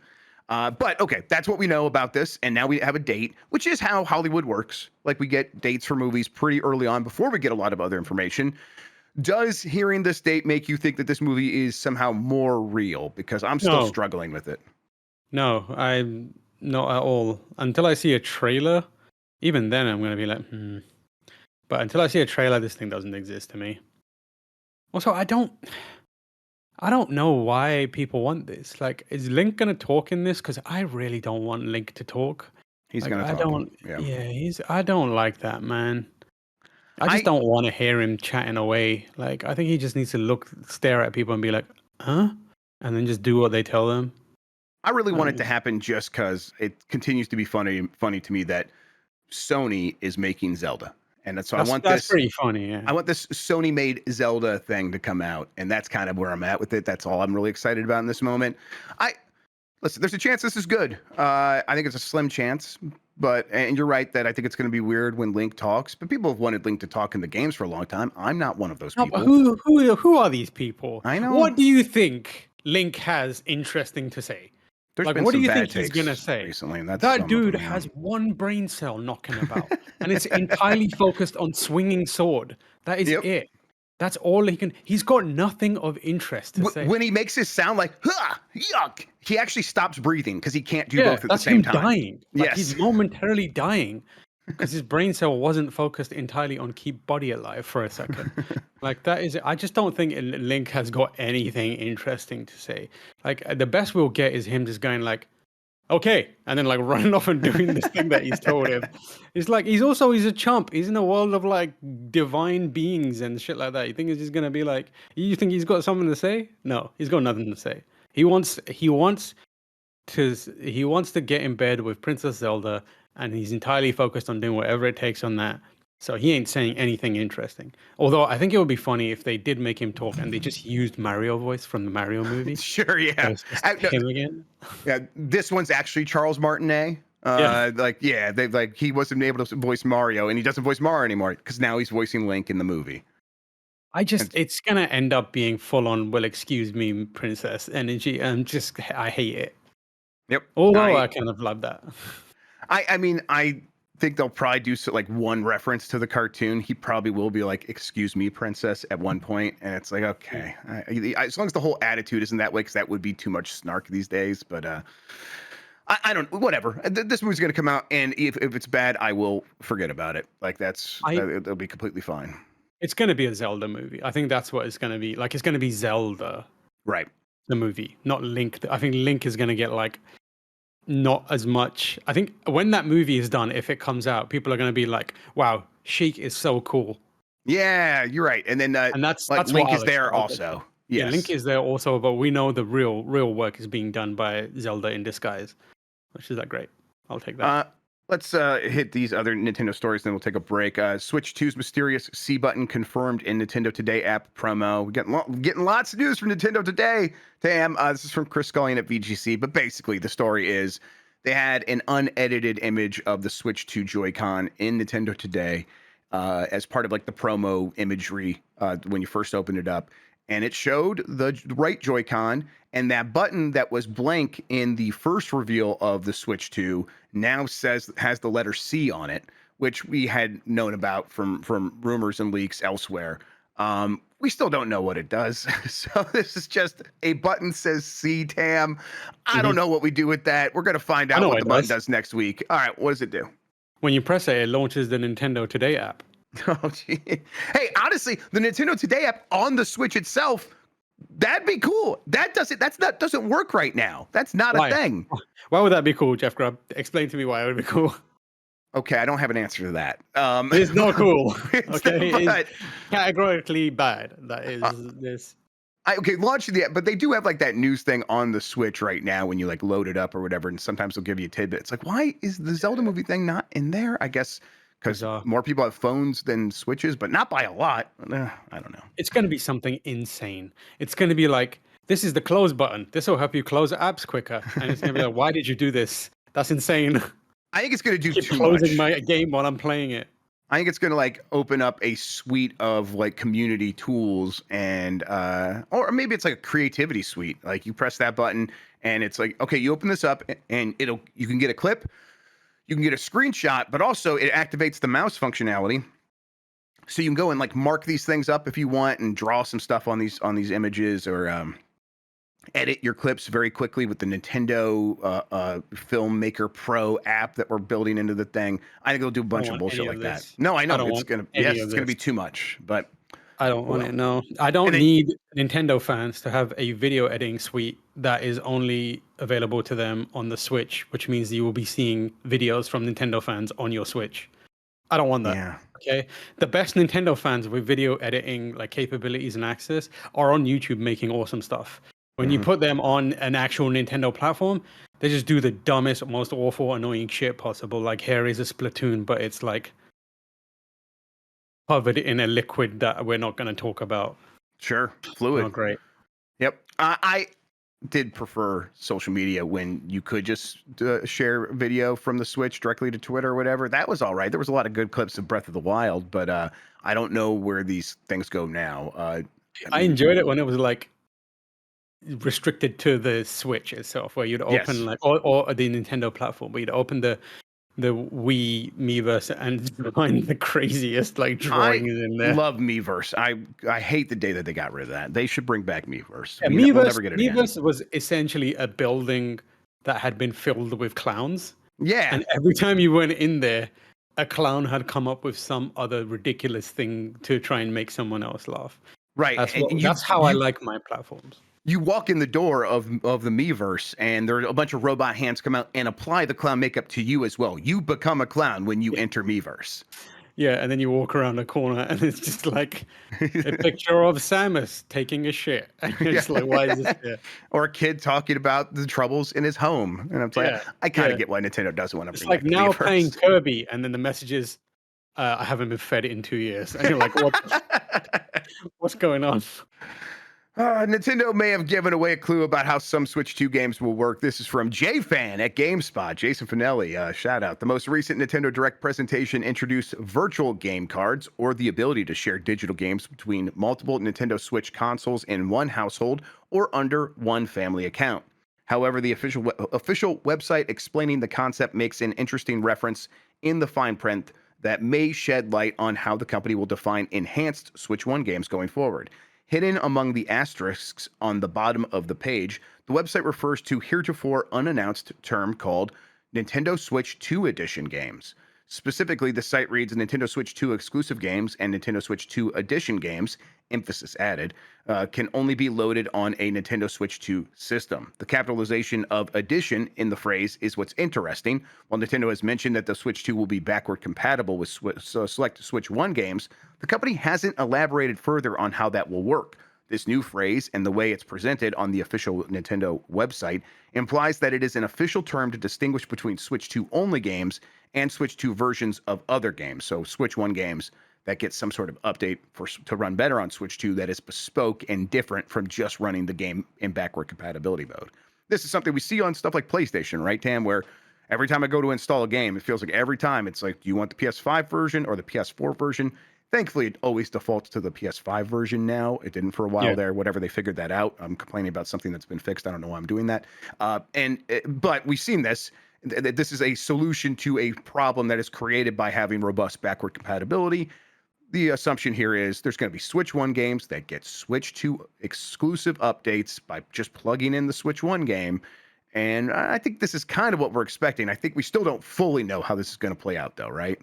Speaker 1: But okay, that's what we know about this, and now we have a date, which is how Hollywood works. Like we get dates for movies pretty early on before we get a lot of other information. Does hearing this date make you think that this movie is somehow more real? Because I'm still
Speaker 2: No,
Speaker 1: struggling with it.
Speaker 2: no, I'm not at all. Until I see a trailer, even then I'm gonna be like, hmm. But until I see a trailer, this thing doesn't exist to me. Also, I don't know why people want this. Like, is Link gonna talk in this? Because I really don't want Link to talk.
Speaker 1: He's
Speaker 2: Like,
Speaker 1: gonna
Speaker 2: I
Speaker 1: talk.
Speaker 2: don't.
Speaker 1: Yeah,
Speaker 2: Yeah, I don't like that man. I just
Speaker 1: I
Speaker 2: don't want to hear him chatting away. Like, I think he just needs to stare at people and be like, huh? And then just do what they tell them.
Speaker 1: I really want it to
Speaker 2: Um,
Speaker 1: happen just because it continues to be funny to me that Sony is making Zelda, and so
Speaker 2: that's pretty funny, yeah.
Speaker 1: I want this Sony made Zelda thing to come out, and that's kind of where I'm at with it. That's all I'm really excited about in this moment. I listen. There's a chance this is good. I think it's a slim chance, and you're right that I think it's going to be weird when Link talks. But people have wanted Link to talk in the games for a long time. I'm not one of those
Speaker 2: No, but
Speaker 1: people.
Speaker 2: who are these people?
Speaker 1: I know
Speaker 2: What do you think Link has interesting to say?
Speaker 1: there's
Speaker 2: Like,
Speaker 1: been
Speaker 2: what do
Speaker 1: some
Speaker 2: you
Speaker 1: bad
Speaker 2: think he's gonna
Speaker 1: takes
Speaker 2: say?
Speaker 1: recently, and that's
Speaker 2: That
Speaker 1: some of
Speaker 2: dude
Speaker 1: them.
Speaker 2: has
Speaker 1: Yeah.
Speaker 2: one brain cell knocking about, and it's entirely focused on swinging sword. That is
Speaker 1: Yep.
Speaker 2: it. That's all he can. He's got nothing of interest to say.
Speaker 1: When he makes his sound like "huh, yuck," he actually stops breathing because he can't do
Speaker 2: Yeah,
Speaker 1: both at the
Speaker 2: that's
Speaker 1: same
Speaker 2: him
Speaker 1: time.
Speaker 2: dying. Like he's
Speaker 1: Yes.
Speaker 2: momentarily dying because his brain cell wasn't focused entirely on keep body alive for a second. Like that is, I just don't think Link has got anything interesting to say. Like the best we'll get is him just going like, okay, and then like running off and doing this thing that he's told him. It's like he's a chump. He's in a world of like divine beings and shit like that. You think he's just gonna be like? You think he's got something to say? No, he's got nothing to say. He wants to get in bed with Princess Zelda, and he's entirely focused on doing whatever it takes on that. So he ain't saying anything interesting. Although I think it would be funny if they did make him talk and they just used Mario voice from the Mario movie.
Speaker 1: Sure,
Speaker 2: So
Speaker 1: yeah.
Speaker 2: it's just
Speaker 1: No,
Speaker 2: him again.
Speaker 1: yeah, this one's actually Charles Martinet.
Speaker 2: Yeah.
Speaker 1: Like, yeah, they like he wasn't able to voice Mario, and he doesn't voice Mario anymore because now he's voicing Link in the movie. And
Speaker 2: It's gonna end up being full on, well, excuse me, princess energy. And I hate it.
Speaker 1: yep,
Speaker 2: Although I kind of love that.
Speaker 1: I mean, I think they'll probably do like one reference to the cartoon. He probably will be like, "Excuse me, princess," at one point, and it's like, okay, as long as the whole attitude isn't that way, because that would be too much snark these days. But I don't, whatever. This movie's gonna come out, and if it's bad, I will forget about it. Like it'll be completely fine.
Speaker 2: It's gonna be a Zelda movie. I think that's what it's gonna be. Like it's gonna be Zelda,
Speaker 1: Right.
Speaker 2: the movie, not Link. I think Link is gonna get like not as much. I think when that movie is done, if it comes out, people are gonna be like, "Wow, Sheik is so cool."
Speaker 1: Yeah, you're right. And then
Speaker 2: And that's
Speaker 1: like
Speaker 2: that's
Speaker 1: Link
Speaker 2: what
Speaker 1: is there also.
Speaker 2: Yeah, Link
Speaker 1: Yes.
Speaker 2: is there also, but we know the real work is being done by Zelda in disguise, which is like great. I'll take that.
Speaker 1: Let's hit these other Nintendo stories, then we'll take a break. Switch 2's mysterious C button confirmed in Nintendo Today app promo. We're getting lots of news from Nintendo Today. Tam, this is from Chris Scullion at VGC, but basically the story is they had an unedited image of the Switch 2 Joy-Con in Nintendo Today as part of like the promo imagery when you first opened it up. And it showed the right Joy-Con, and that button that was blank in the first reveal of the Switch 2 now has the letter C on it, which we had known about from rumors and leaks elsewhere. We still don't know what it does. So this is just a button says C, Tam. I don't know what we do with that. We're going to find
Speaker 2: I
Speaker 1: out
Speaker 2: know
Speaker 1: what
Speaker 2: what
Speaker 1: the
Speaker 2: it
Speaker 1: button
Speaker 2: does.
Speaker 1: does next week. All right, what does it do?
Speaker 2: When you press it, it launches the Nintendo Today app.
Speaker 1: Oh, gee. Hey, honestly, the Nintendo Today app on the Switch itself, that'd be cool. Doesn't work right now. That's not a
Speaker 2: Why?
Speaker 1: thing.
Speaker 2: Why would that be cool, Jeff Grubb? Explain to me why it would be cool.
Speaker 1: Okay, I don't have an answer to that.
Speaker 2: It's not cool.
Speaker 1: It's
Speaker 2: Okay,
Speaker 1: not-
Speaker 2: it
Speaker 1: but
Speaker 2: is categorically bad. That is this.
Speaker 1: okay, launch the app, but they do have like that news thing on the Switch right now when you like load it up or whatever, and sometimes they'll give you a tidbit. It's like, why is the Zelda movie thing not in there? I guess because
Speaker 2: Bizarre.
Speaker 1: more people have phones than Switches, but not by a lot. I don't know.
Speaker 2: It's going to be something insane. It's going to be like, this is the close button. This will help you close apps quicker. And it's going to be like, why did you do this? That's insane.
Speaker 1: I think it's going to do
Speaker 2: Keep
Speaker 1: too
Speaker 2: closing
Speaker 1: much.
Speaker 2: my game while I'm playing it.
Speaker 1: I think it's going to like open up a suite of like community tools and or maybe it's like a creativity suite. Like you press that button and it's like, okay, you open this up and you can get a clip, you can get a screenshot, but also it activates the mouse functionality. So you can go and like mark these things up if you want and draw some stuff on these images or edit your clips very quickly with the Nintendo Filmmaker Pro app that we're building into the thing. I think it'll do a bunch of bullshit like that. No, I know it's gonna it's gonna be too much, but
Speaker 2: I don't want it. No, I
Speaker 1: And
Speaker 2: don't
Speaker 1: then-
Speaker 2: need Nintendo fans to have a video editing suite that is only available to them on the Switch, which means you will be seeing videos from Nintendo fans on your Switch. I don't want that.
Speaker 1: Yeah.
Speaker 2: Okay. The best Nintendo fans with video editing like capabilities and access are on YouTube making awesome stuff. When you put them on an actual Nintendo platform, they just do the dumbest, most awful, annoying shit possible. Like here is a Splatoon, but it's like covered in a liquid that we're not going to talk about.
Speaker 1: Sure, fluid.
Speaker 2: Oh, great.
Speaker 1: Yep. I did prefer social media when you could just share video from the Switch directly to Twitter or whatever. That was all right. There was a lot of good clips of Breath of the Wild, but I don't know where these things go now.
Speaker 2: I enjoyed it when it was like restricted to the Switch itself, where you'd open like or the Nintendo platform, where you'd open the Wii Miiverse and find the craziest like drawings in there.
Speaker 1: I love Miiverse. I hate the day that they got rid of that. They should bring back Miiverse.
Speaker 2: Yeah,
Speaker 1: We'll never get it again.
Speaker 2: Miiverse was essentially a building that had been filled with clowns.
Speaker 1: Yeah.
Speaker 2: And every time you went in there, a clown had come up with some other ridiculous thing to try and make someone else laugh.
Speaker 1: Right.
Speaker 2: That's how I like my platforms.
Speaker 1: You walk in the door of the Miiverse, and there are a bunch of robot hands come out and apply the clown makeup to you as well. You become a clown when you enter Miiverse.
Speaker 2: Yeah, and then you walk around a corner and it's just like a picture of Samus taking a shit. And you're
Speaker 1: Yeah.
Speaker 2: just like, why is this here?
Speaker 1: Or a kid talking about the troubles in his home. And I'm like,
Speaker 2: Yeah,
Speaker 1: I kind
Speaker 2: yeah.
Speaker 1: of get why Nintendo doesn't want to
Speaker 2: It's
Speaker 1: bring
Speaker 2: like
Speaker 1: back the
Speaker 2: now playing
Speaker 1: Miiverse.
Speaker 2: Kirby, and then the message is, I haven't been fed in 2 years. And you're like, what's going on?
Speaker 1: Nintendo may have given away a clue about how some Switch 2 games will work. This is from JFan at GameSpot. Jason Finelli, shout out. The most recent Nintendo Direct presentation introduced virtual game cards, or the ability to share digital games between multiple Nintendo Switch consoles in one household or under one family account. However, the official website explaining the concept makes an interesting reference in the fine print that may shed light on how the company will define enhanced Switch 1 games going forward. Hidden among the asterisks on the bottom of the page, the website refers to heretofore unannounced term called Nintendo Switch 2 Edition games. Specifically, the site reads Nintendo Switch 2 exclusive games and Nintendo Switch 2 Edition games, emphasis added, can only be loaded on a Nintendo Switch 2 system. The capitalization of edition in the phrase is what's interesting. While Nintendo has mentioned that the Switch 2 will be backward compatible with select Switch 1 games, the company hasn't elaborated further on how that will work. This new phrase and the way it's presented on the official Nintendo website implies that it is an official term to distinguish between Switch 2 only games and Switch 2 versions of other games. So Switch 1 games that get some sort of update to run better on Switch 2 that is bespoke and different from just running the game in backward compatibility mode. This is something we see on stuff like PlayStation, right, Tam, where every time I go to install a game, it feels like every time it's like, do you want the PS5 version or the PS4 version? Thankfully, it always defaults to the PS5 version now. It didn't for a while
Speaker 2: Yeah.
Speaker 1: there. Whatever they figured that out. I'm complaining about something that's been fixed. I don't know why I'm doing that. But we've seen this. This is a solution to a problem that is created by having robust backward compatibility. The assumption here is there's going to be Switch 1 games that get Switch 2 exclusive updates by just plugging in the Switch 1 game. And I think this is kind of what we're expecting. I think we still don't fully know how this is going to play out, though, right?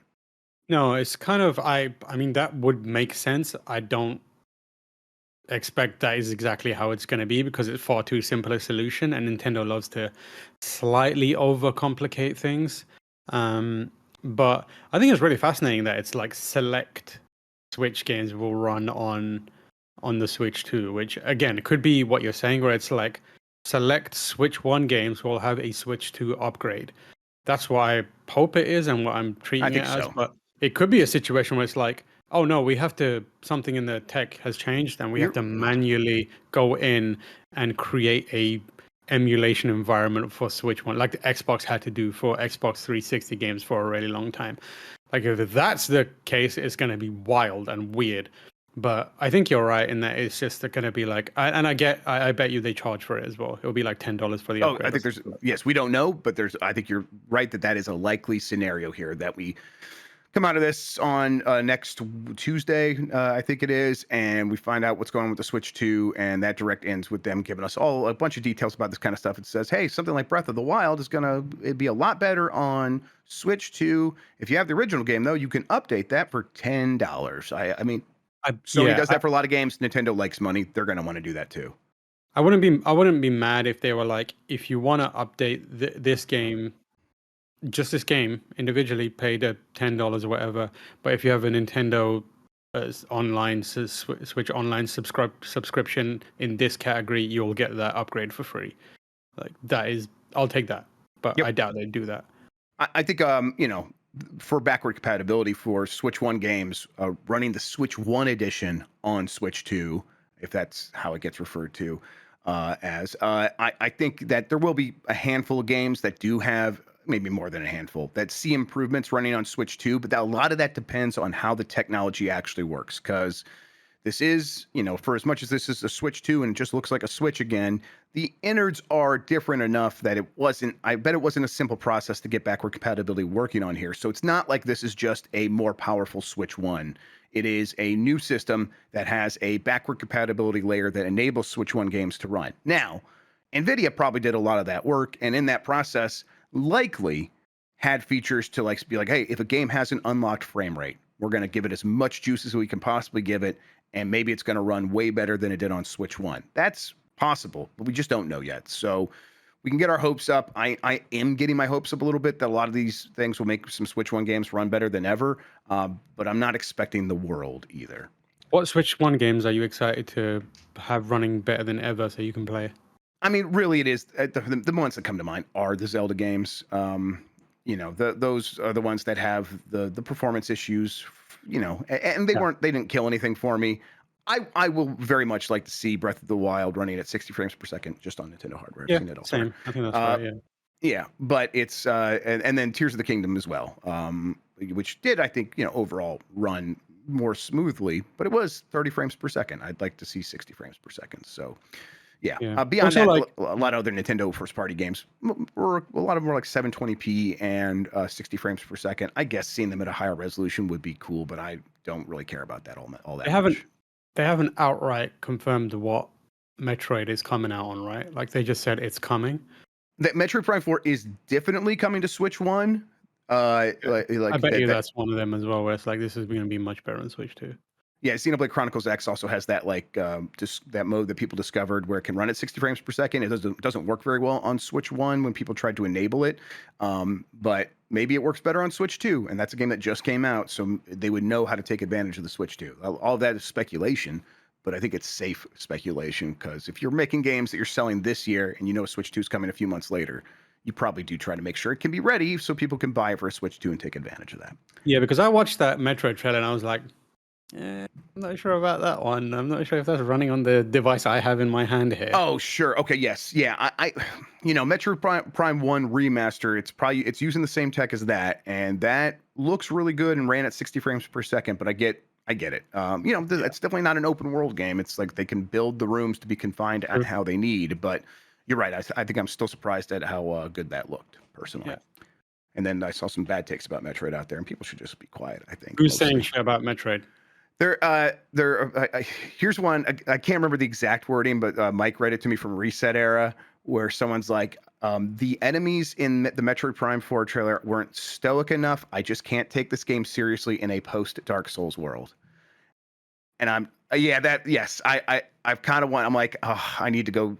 Speaker 2: No, it's kind of I mean that would make sense. I don't expect that is exactly how it's going to be because it's far too simple a solution, and Nintendo loves to slightly overcomplicate things. But I think it's really fascinating that it's like select Switch games will run on the Switch 2, which again it could be what you're saying, where it's like select Switch 1 games will have a Switch 2 upgrade. That's what I hope it is and what I'm
Speaker 1: I
Speaker 2: treating it
Speaker 1: think
Speaker 2: as.
Speaker 1: so.
Speaker 2: But it could be a situation where it's like, oh no, we have to, something in the tech has changed and we have
Speaker 1: You're
Speaker 2: to manually go in and create a emulation environment for Switch 1, like the Xbox had to do for Xbox 360 games for a really long time. Like if that's the case, it's going to be wild and weird. But I think you're right in that it's just going to be like, I bet you they charge for it as well. It'll be like $10 for the
Speaker 1: Oh, I
Speaker 2: upgrade or
Speaker 1: think there's,
Speaker 2: something like that.
Speaker 1: yes, we don't know, but I think you're right that that is a likely scenario here that we come out of this on next Tuesday, I think it is, and we find out what's going on with the Switch 2, and that direct ends with them giving us all a bunch of details about this kind of stuff. It says, hey, something like Breath of the Wild is it'd be a lot better on Switch 2. If you have the original game, though, you can update that for $10. I mean, Sony
Speaker 2: Yeah,
Speaker 1: does that for a lot of games. Nintendo likes money. They're going to want to do that too.
Speaker 2: I wouldn't be mad if they were like, if you want to update this game, just this game individually, pay the $10 or whatever. But if you have a Nintendo online Switch online subscription in this category, you'll get that upgrade for free. Like that is, I'll take that. But
Speaker 1: Yep.
Speaker 2: I doubt they'd do that.
Speaker 1: I think for backward compatibility for Switch 1 games, running the Switch 1 edition on Switch 2, if that's how it gets referred to, I think that there will be a handful of games that do have, maybe more than a handful, that see improvements running on Switch 2, but a lot of that depends on how the technology actually works. Because this is, for as much as this is a Switch 2 and it just looks like a Switch again, the innards are different enough that I bet it wasn't a simple process to get backward compatibility working on here. So it's not like this is just a more powerful Switch 1. It is a new system that has a backward compatibility layer that enables Switch 1 games to run. Now, NVIDIA probably did a lot of that work, and in that process, likely had features to be like, hey, if a game has an unlocked frame rate, we're going to give it as much juice as we can possibly give it, and maybe it's going to run way better than it did on Switch 1. That's possible, but we just don't know yet. So we can get our hopes up. I am getting my hopes up a little bit that a lot of these things will make some Switch One games run better than ever. But I'm not expecting the world either.
Speaker 2: What Switch One games are you excited to have running better than ever so you can play?
Speaker 1: I mean, really, it is the ones that come to mind are the Zelda games. Those are the ones that have the performance issues. And they didn't kill anything for me. I will very much like to see Breath of the Wild running at 60 frames per second just on Nintendo hardware. I've seen it elsewhere.
Speaker 2: Same. I think that's right. Yeah.
Speaker 1: Yeah, but it's and then Tears of the Kingdom as well, which did, I think, overall run more smoothly, but it was 30 frames per second. I'd like to see 60 frames per second. So yeah. Beyond
Speaker 2: Also,
Speaker 1: that, a lot of other Nintendo first-party games were a lot of them were like 720p and 60 frames per second. I guess seeing them at a higher resolution would be cool, but I don't really care about that all that much.
Speaker 2: They haven't outright confirmed what Metroid is coming out on, right? Like they just said it's coming.
Speaker 1: That Metroid Prime 4 is definitely coming to Switch One.
Speaker 2: I bet you that's one of them as well, where it's like this is going to be much better on Switch 2.
Speaker 1: Yeah, Xenoblade Chronicles X also has that that mode that people discovered where it can run at 60 frames per second. It doesn't work very well on Switch 1 when people tried to enable it, but maybe it works better on Switch 2, and that's a game that just came out, so they would know how to take advantage of the Switch 2. All of that is speculation, but I think it's safe speculation because if you're making games that you're selling this year and you know Switch 2 is coming a few months later, you probably do try to make sure it can be ready so people can buy it for a Switch 2 and take advantage of that.
Speaker 2: Yeah, because I watched that Metroid trailer and I was like, I'm not sure about that one. I'm not sure if that's running on the device I have in my hand here.
Speaker 1: Oh, sure. Okay, yes. Yeah, I Metroid Prime 1 remaster, it's using the same tech as that, and that looks really good and ran at 60 frames per second, but I get it. It's definitely not an open world game. It's like they can build the rooms to be confined at how they need, but you're right. I think I'm still surprised at how good that looked, personally. Yeah. And then I saw some bad takes about Metroid out there, and people should just be quiet, I think.
Speaker 2: Who's saying shit about Metroid?
Speaker 1: Here's one. I can't remember the exact wording, but Mike read it to me from Reset Era, where someone's like, the enemies in the Metroid Prime 4 trailer weren't stoic enough. I just can't take this game seriously in a post Dark Souls world. And I've kind of I'm like, I need to go.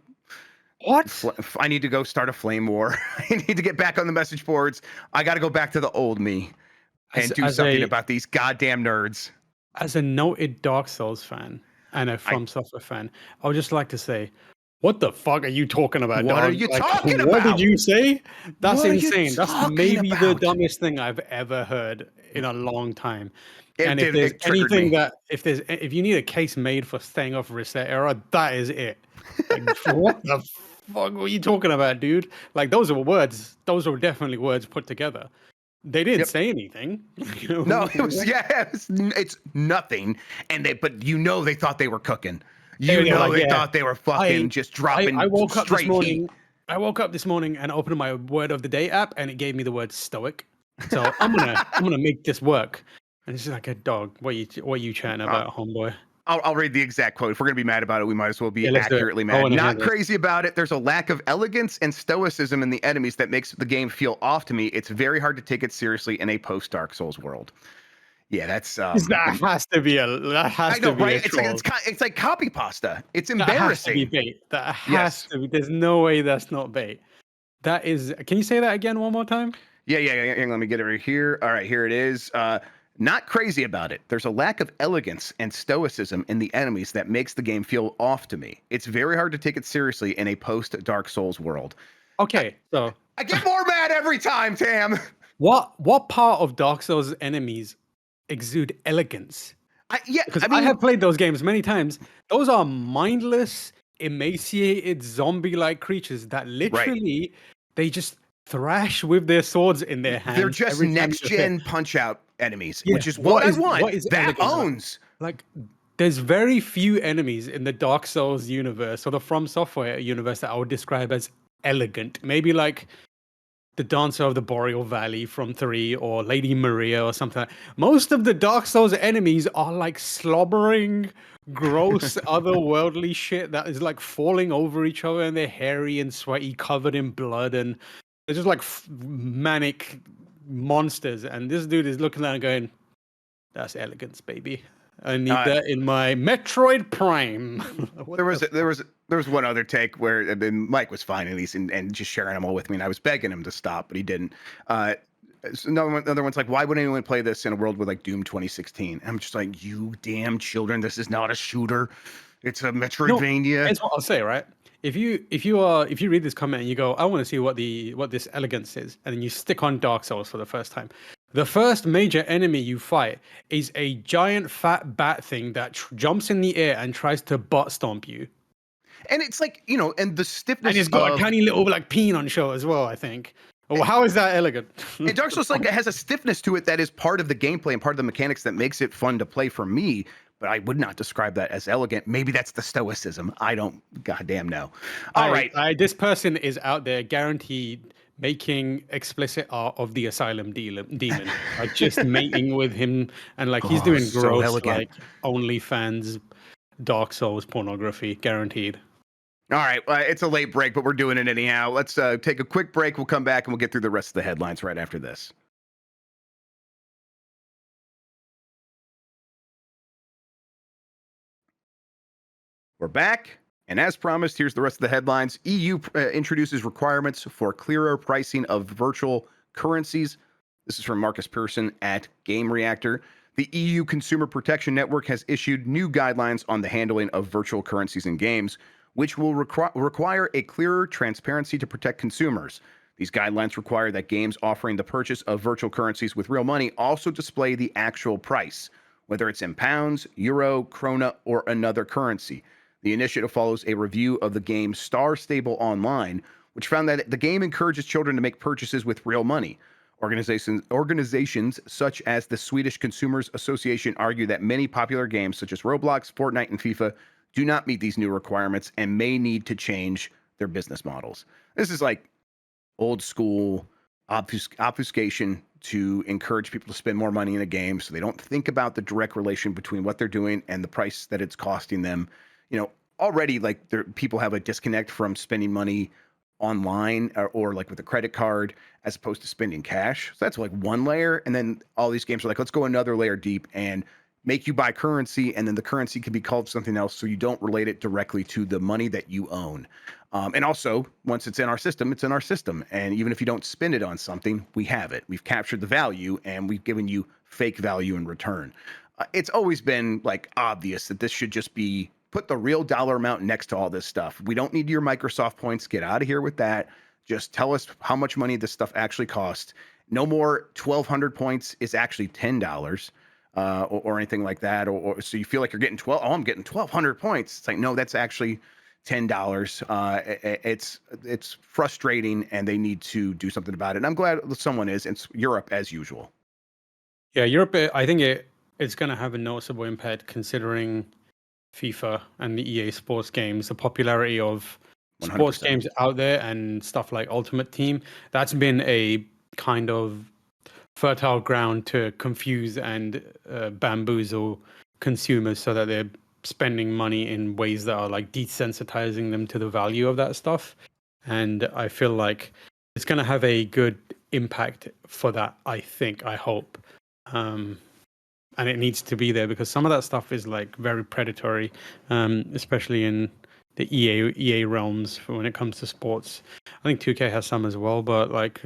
Speaker 2: What?
Speaker 1: I need to go start a flame war. I need to get back on the message boards. I got to go back to the old me and do something about these goddamn nerds.
Speaker 2: As a noted Dark Souls fan and a From Software fan, I would just like to say, what the fuck are you talking about?
Speaker 1: What are you talking about?
Speaker 2: What did you say? That's insane. That's maybe the dumbest thing I've ever heard in a long time. And if there's anything if you need a case made for staying off Reset Era, that is it. Like, what the fuck were you talking about, dude? Like, those are words. Those were definitely words put together. They didn't say anything.
Speaker 1: No, it's nothing. And they thought they were cooking. They thought they were fucking just dropping.
Speaker 2: I woke up this morning.
Speaker 1: Heat.
Speaker 2: I woke up this morning and opened my Word of the Day app, and it gave me the word stoic. So I'm gonna make this work. And it's just like a dog. What are you chatting about, homeboy?
Speaker 1: I'll read the exact quote. If we're going to be mad about it, we might as well be accurately mad. Not crazy about it. There's a lack of elegance and stoicism in the enemies that makes the game feel off to me. It's very hard to take it seriously in a post-Dark Souls world. Yeah, that's...
Speaker 2: that has to be right?
Speaker 1: It's like copy pasta. It's embarrassing. That has to
Speaker 2: be bait. That has to be. There's no way that's not bait. That is... Can you say that again one more time?
Speaker 1: Yeah. Let me get it right here. All right, here it is. Not crazy about it. There's a lack of elegance and stoicism in the enemies that makes the game feel off to me. It's very hard to take it seriously in a post-Dark Souls world.
Speaker 2: Okay, so...
Speaker 1: I get more mad every time, Tam!
Speaker 2: What part of Dark Souls enemies exude elegance? Because I have played those games many times. Those are mindless, emaciated, zombie-like creatures that literally, they just thrash with their swords in their hands.
Speaker 1: They're just next-gen punch-out enemies, which is what I want. That owns.
Speaker 2: Like, there's very few enemies in the Dark Souls universe or the From Software universe that I would describe as elegant. Maybe like the Dancer of the Boreal Valley from 3 or Lady Maria or something. Most of the Dark Souls enemies are like slobbering, gross, otherworldly shit that is like falling over each other, and they're hairy and sweaty, covered in blood, and they're just like manic monsters. And this dude is looking at it going, that's elegance, baby. I need that in my Metroid Prime.
Speaker 1: There was one other take where then Mike was fine at least and just sharing them all with me, and I was begging him to stop, but he didn't. So another one's like, why would anyone play this in a world with like Doom 2016? And I'm just like, you damn children, this is not a shooter. It's a
Speaker 2: No,
Speaker 1: Metroidvania.
Speaker 2: here's what I'll say, right? If you read this comment and you go, I want to see what this elegance is, and then you stick on Dark Souls for the first time. The first major enemy you fight is a giant fat bat thing that jumps in the air and tries to butt stomp you.
Speaker 1: And it's like, and the
Speaker 2: And
Speaker 1: stiffness
Speaker 2: it's got a
Speaker 1: of
Speaker 2: tiny little like peen on show as well, I think. Oh, how is that elegant?
Speaker 1: and Dark Souls like it has a stiffness to it that is part of the gameplay and part of the mechanics that makes it fun to play for me. But I would not describe that as elegant. Maybe that's the stoicism. I don't goddamn know. All right.
Speaker 2: This person is out there guaranteed making explicit art of the asylum demon, like just mating with him, and like he's doing
Speaker 1: so
Speaker 2: gross
Speaker 1: elegant.
Speaker 2: like OnlyFans Dark Souls pornography, guaranteed.
Speaker 1: All right, it's a late break, but we're doing it anyhow. Let's take a quick break. We'll come back and we'll get through the rest of the headlines right after this. We're back, and as promised, here's the rest of the headlines. EU introduces requirements for clearer pricing of virtual currencies. This is from Marcus Pearson at Game Reactor. The EU Consumer Protection Network has issued new guidelines on the handling of virtual currencies in games, which will require a clearer transparency to protect consumers. These guidelines require that games offering the purchase of virtual currencies with real money also display the actual price, whether it's in pounds, euro, krona, or another currency. The initiative follows a review of the game Star Stable Online, which found that the game encourages children to make purchases with real money. Organizations such as the Swedish Consumers Association argue that many popular games such as Roblox, Fortnite, and FIFA do not meet these new requirements and may need to change their business models. This is like old school obfuscation to encourage people to spend more money in a game so they don't think about the direct relation between what they're doing and the price that it's costing them. Already like people have a disconnect from spending money online or like with a credit card as opposed to spending cash. So that's like one layer. And then all these games are like, let's go another layer deep and make you buy currency. And then the currency can be called something else. So you don't relate it directly to the money that you own. And also, once it's in our system, it's in our system. And even if you don't spend it on something, we have it. We've captured the value and we've given you fake value in return. It's always been like obvious that this should just be put the real dollar amount next to all this stuff. We don't need your Microsoft points. Get out of here with that. Just tell us how much money this stuff actually costs. No more 1,200 points is actually $10 or anything like that. Or so you feel like you're getting 12. Oh, I'm getting 1,200 points. It's like, no, that's actually $10. It's frustrating, and they need to do something about it. And I'm glad someone is. It's Europe as usual.
Speaker 2: Yeah, Europe. I think it's going to have a noticeable impact considering FIFA and the EA sports games, the popularity of
Speaker 1: 100%.
Speaker 2: sports games out there and stuff like Ultimate Team. That's been a kind of fertile ground to confuse and bamboozle consumers so that they're spending money in ways that are like desensitizing them to the value of that stuff. And I feel like it's going to have a good impact for that, I hope. And it needs to be there because some of that stuff is like very predatory, especially in the EA realms for when it comes to sports. I think 2K has some as well, but like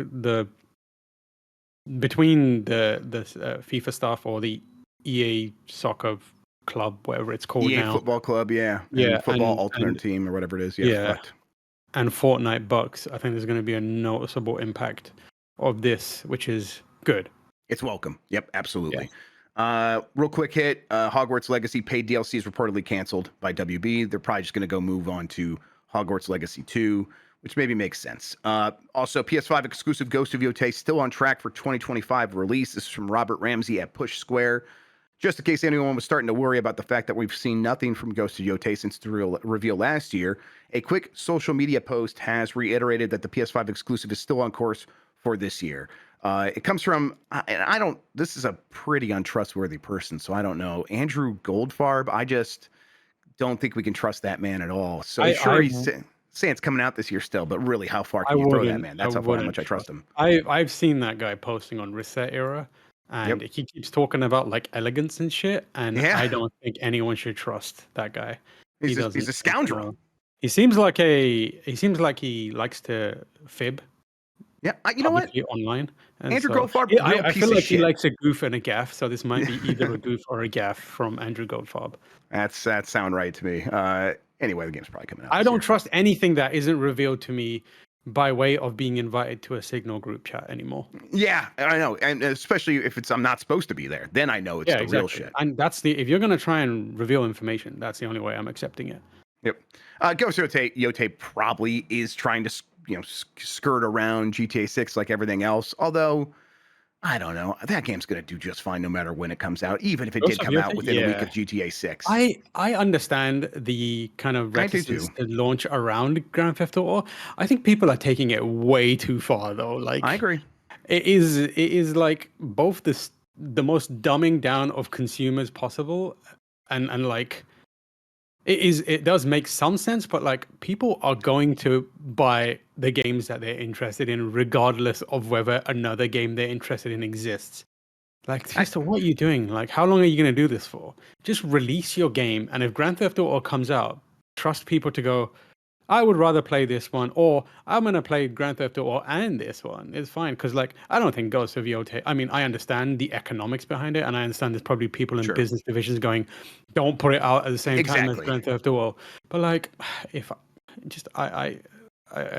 Speaker 2: between the FIFA stuff or the EA soccer club, whatever it's called
Speaker 1: EA
Speaker 2: now,
Speaker 1: Football Club, yeah,
Speaker 2: yeah,
Speaker 1: and Football Ultimate Team or whatever it is, yeah, fucked.
Speaker 2: And Fortnite Bucks, I think there's going to be a noticeable impact of this, which is good.
Speaker 1: It's welcome. Yep, absolutely. Real quick hit, Hogwarts Legacy paid DLC is reportedly canceled by WB. They're probably just going to go move on to Hogwarts Legacy 2, which maybe makes sense. Also, PS5 exclusive Ghost of Yotei still on track for 2025 release. This is from Robert Ramsey at Push Square. Just in case anyone was starting to worry about the fact that we've seen nothing from Ghost of Yotei since the reveal last year, a quick social media post has reiterated that the PS5 exclusive is still on course for this year. It comes from, and I don't, this is a pretty untrustworthy person, so I don't know. Andrew Goldfarb, I just don't think we can trust that man at all. So he's saying it's coming out this year still, but really, how far can you throw that man? That's how much I trust him.
Speaker 2: I've seen that guy posting on Reset Era, and he keeps talking about like elegance and shit, and I don't think anyone should trust that guy.
Speaker 1: He's a scoundrel.
Speaker 2: He seems like he likes to fib
Speaker 1: Yeah, you know what?
Speaker 2: publicly online, and
Speaker 1: Andrew
Speaker 2: so
Speaker 1: Goldfarb,
Speaker 2: yeah,
Speaker 1: real
Speaker 2: I
Speaker 1: piece
Speaker 2: feel
Speaker 1: of
Speaker 2: like he
Speaker 1: shit.
Speaker 2: likes a goof and a gaff. So this might be either a goof or a gaff from Andrew Goldfarb.
Speaker 1: That sound right to me. Anyway, the game's probably coming out
Speaker 2: I
Speaker 1: this
Speaker 2: don't
Speaker 1: year.
Speaker 2: trust anything that isn't revealed to me by way of being invited to a Signal group chat anymore.
Speaker 1: Yeah, I know, and especially if I'm not supposed to be there, then I know it's
Speaker 2: Yeah,
Speaker 1: the real
Speaker 2: exactly.
Speaker 1: shit.
Speaker 2: And that's if you're gonna try and reveal information, that's the only way I'm accepting it.
Speaker 1: Yep. Ghost Yote probably is trying to skirt around GTA 6 like everything else. Although I don't know, that game's gonna do just fine no matter when it comes out, even if it did
Speaker 2: Ghost of
Speaker 1: come out
Speaker 2: Yota,
Speaker 1: within a week
Speaker 2: yeah.
Speaker 1: of GTA 6.
Speaker 2: I understand the kind of
Speaker 1: I do
Speaker 2: reticence
Speaker 1: too.
Speaker 2: to launch around Grand Theft Auto. I think people are taking it way too far though.
Speaker 1: I
Speaker 2: Like
Speaker 1: agree.
Speaker 2: it is like both the most dumbing down of consumers possible, and like it does make some sense, but like people are going to buy the games that they're interested in regardless of whether another game they're interested in exists. Like,
Speaker 1: I,
Speaker 2: Trista, what are you doing? Like, how long are you going to do this for? Just release your game, and if Grand Theft Auto comes out, trust people to go, I would rather play this one, or I'm going to play Grand Theft Auto and this one. It's fine, because, like, I don't think Ghost of Yota, I mean, I understand the economics behind it, and I understand there's probably people in
Speaker 1: sure.
Speaker 2: business divisions going, don't put it out at the same time as
Speaker 1: Exactly.
Speaker 2: Grand Theft Auto. But, like, if just, I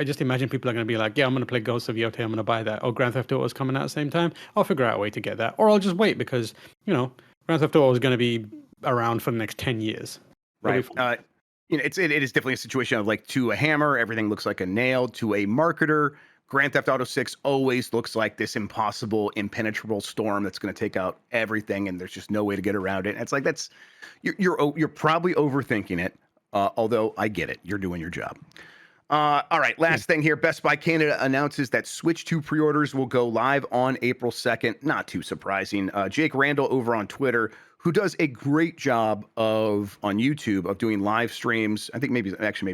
Speaker 2: just imagine people are going to be like, yeah, I'm going to play Ghost of Yota, I'm going to buy that. Or Grand Theft Auto is coming out at the same time. I'll figure out a way to get that. Or I'll just wait because, Grand Theft Auto is going to be around for the next 10 years.
Speaker 1: Right. It is definitely a situation of like to a hammer, everything looks like a nail. To a marketer, Grand Theft Auto 6 always looks like this impossible, impenetrable storm that's going to take out everything, and there's just no way to get around it. And it's like you're probably overthinking it. Although I get it, you're doing your job. All right, last thing here. Best Buy Canada announces that Switch 2 pre-orders will go live on April 2nd. Not too surprising. Jake Randall over on Twitter, who does a great job on YouTube of doing live streams. I think maybe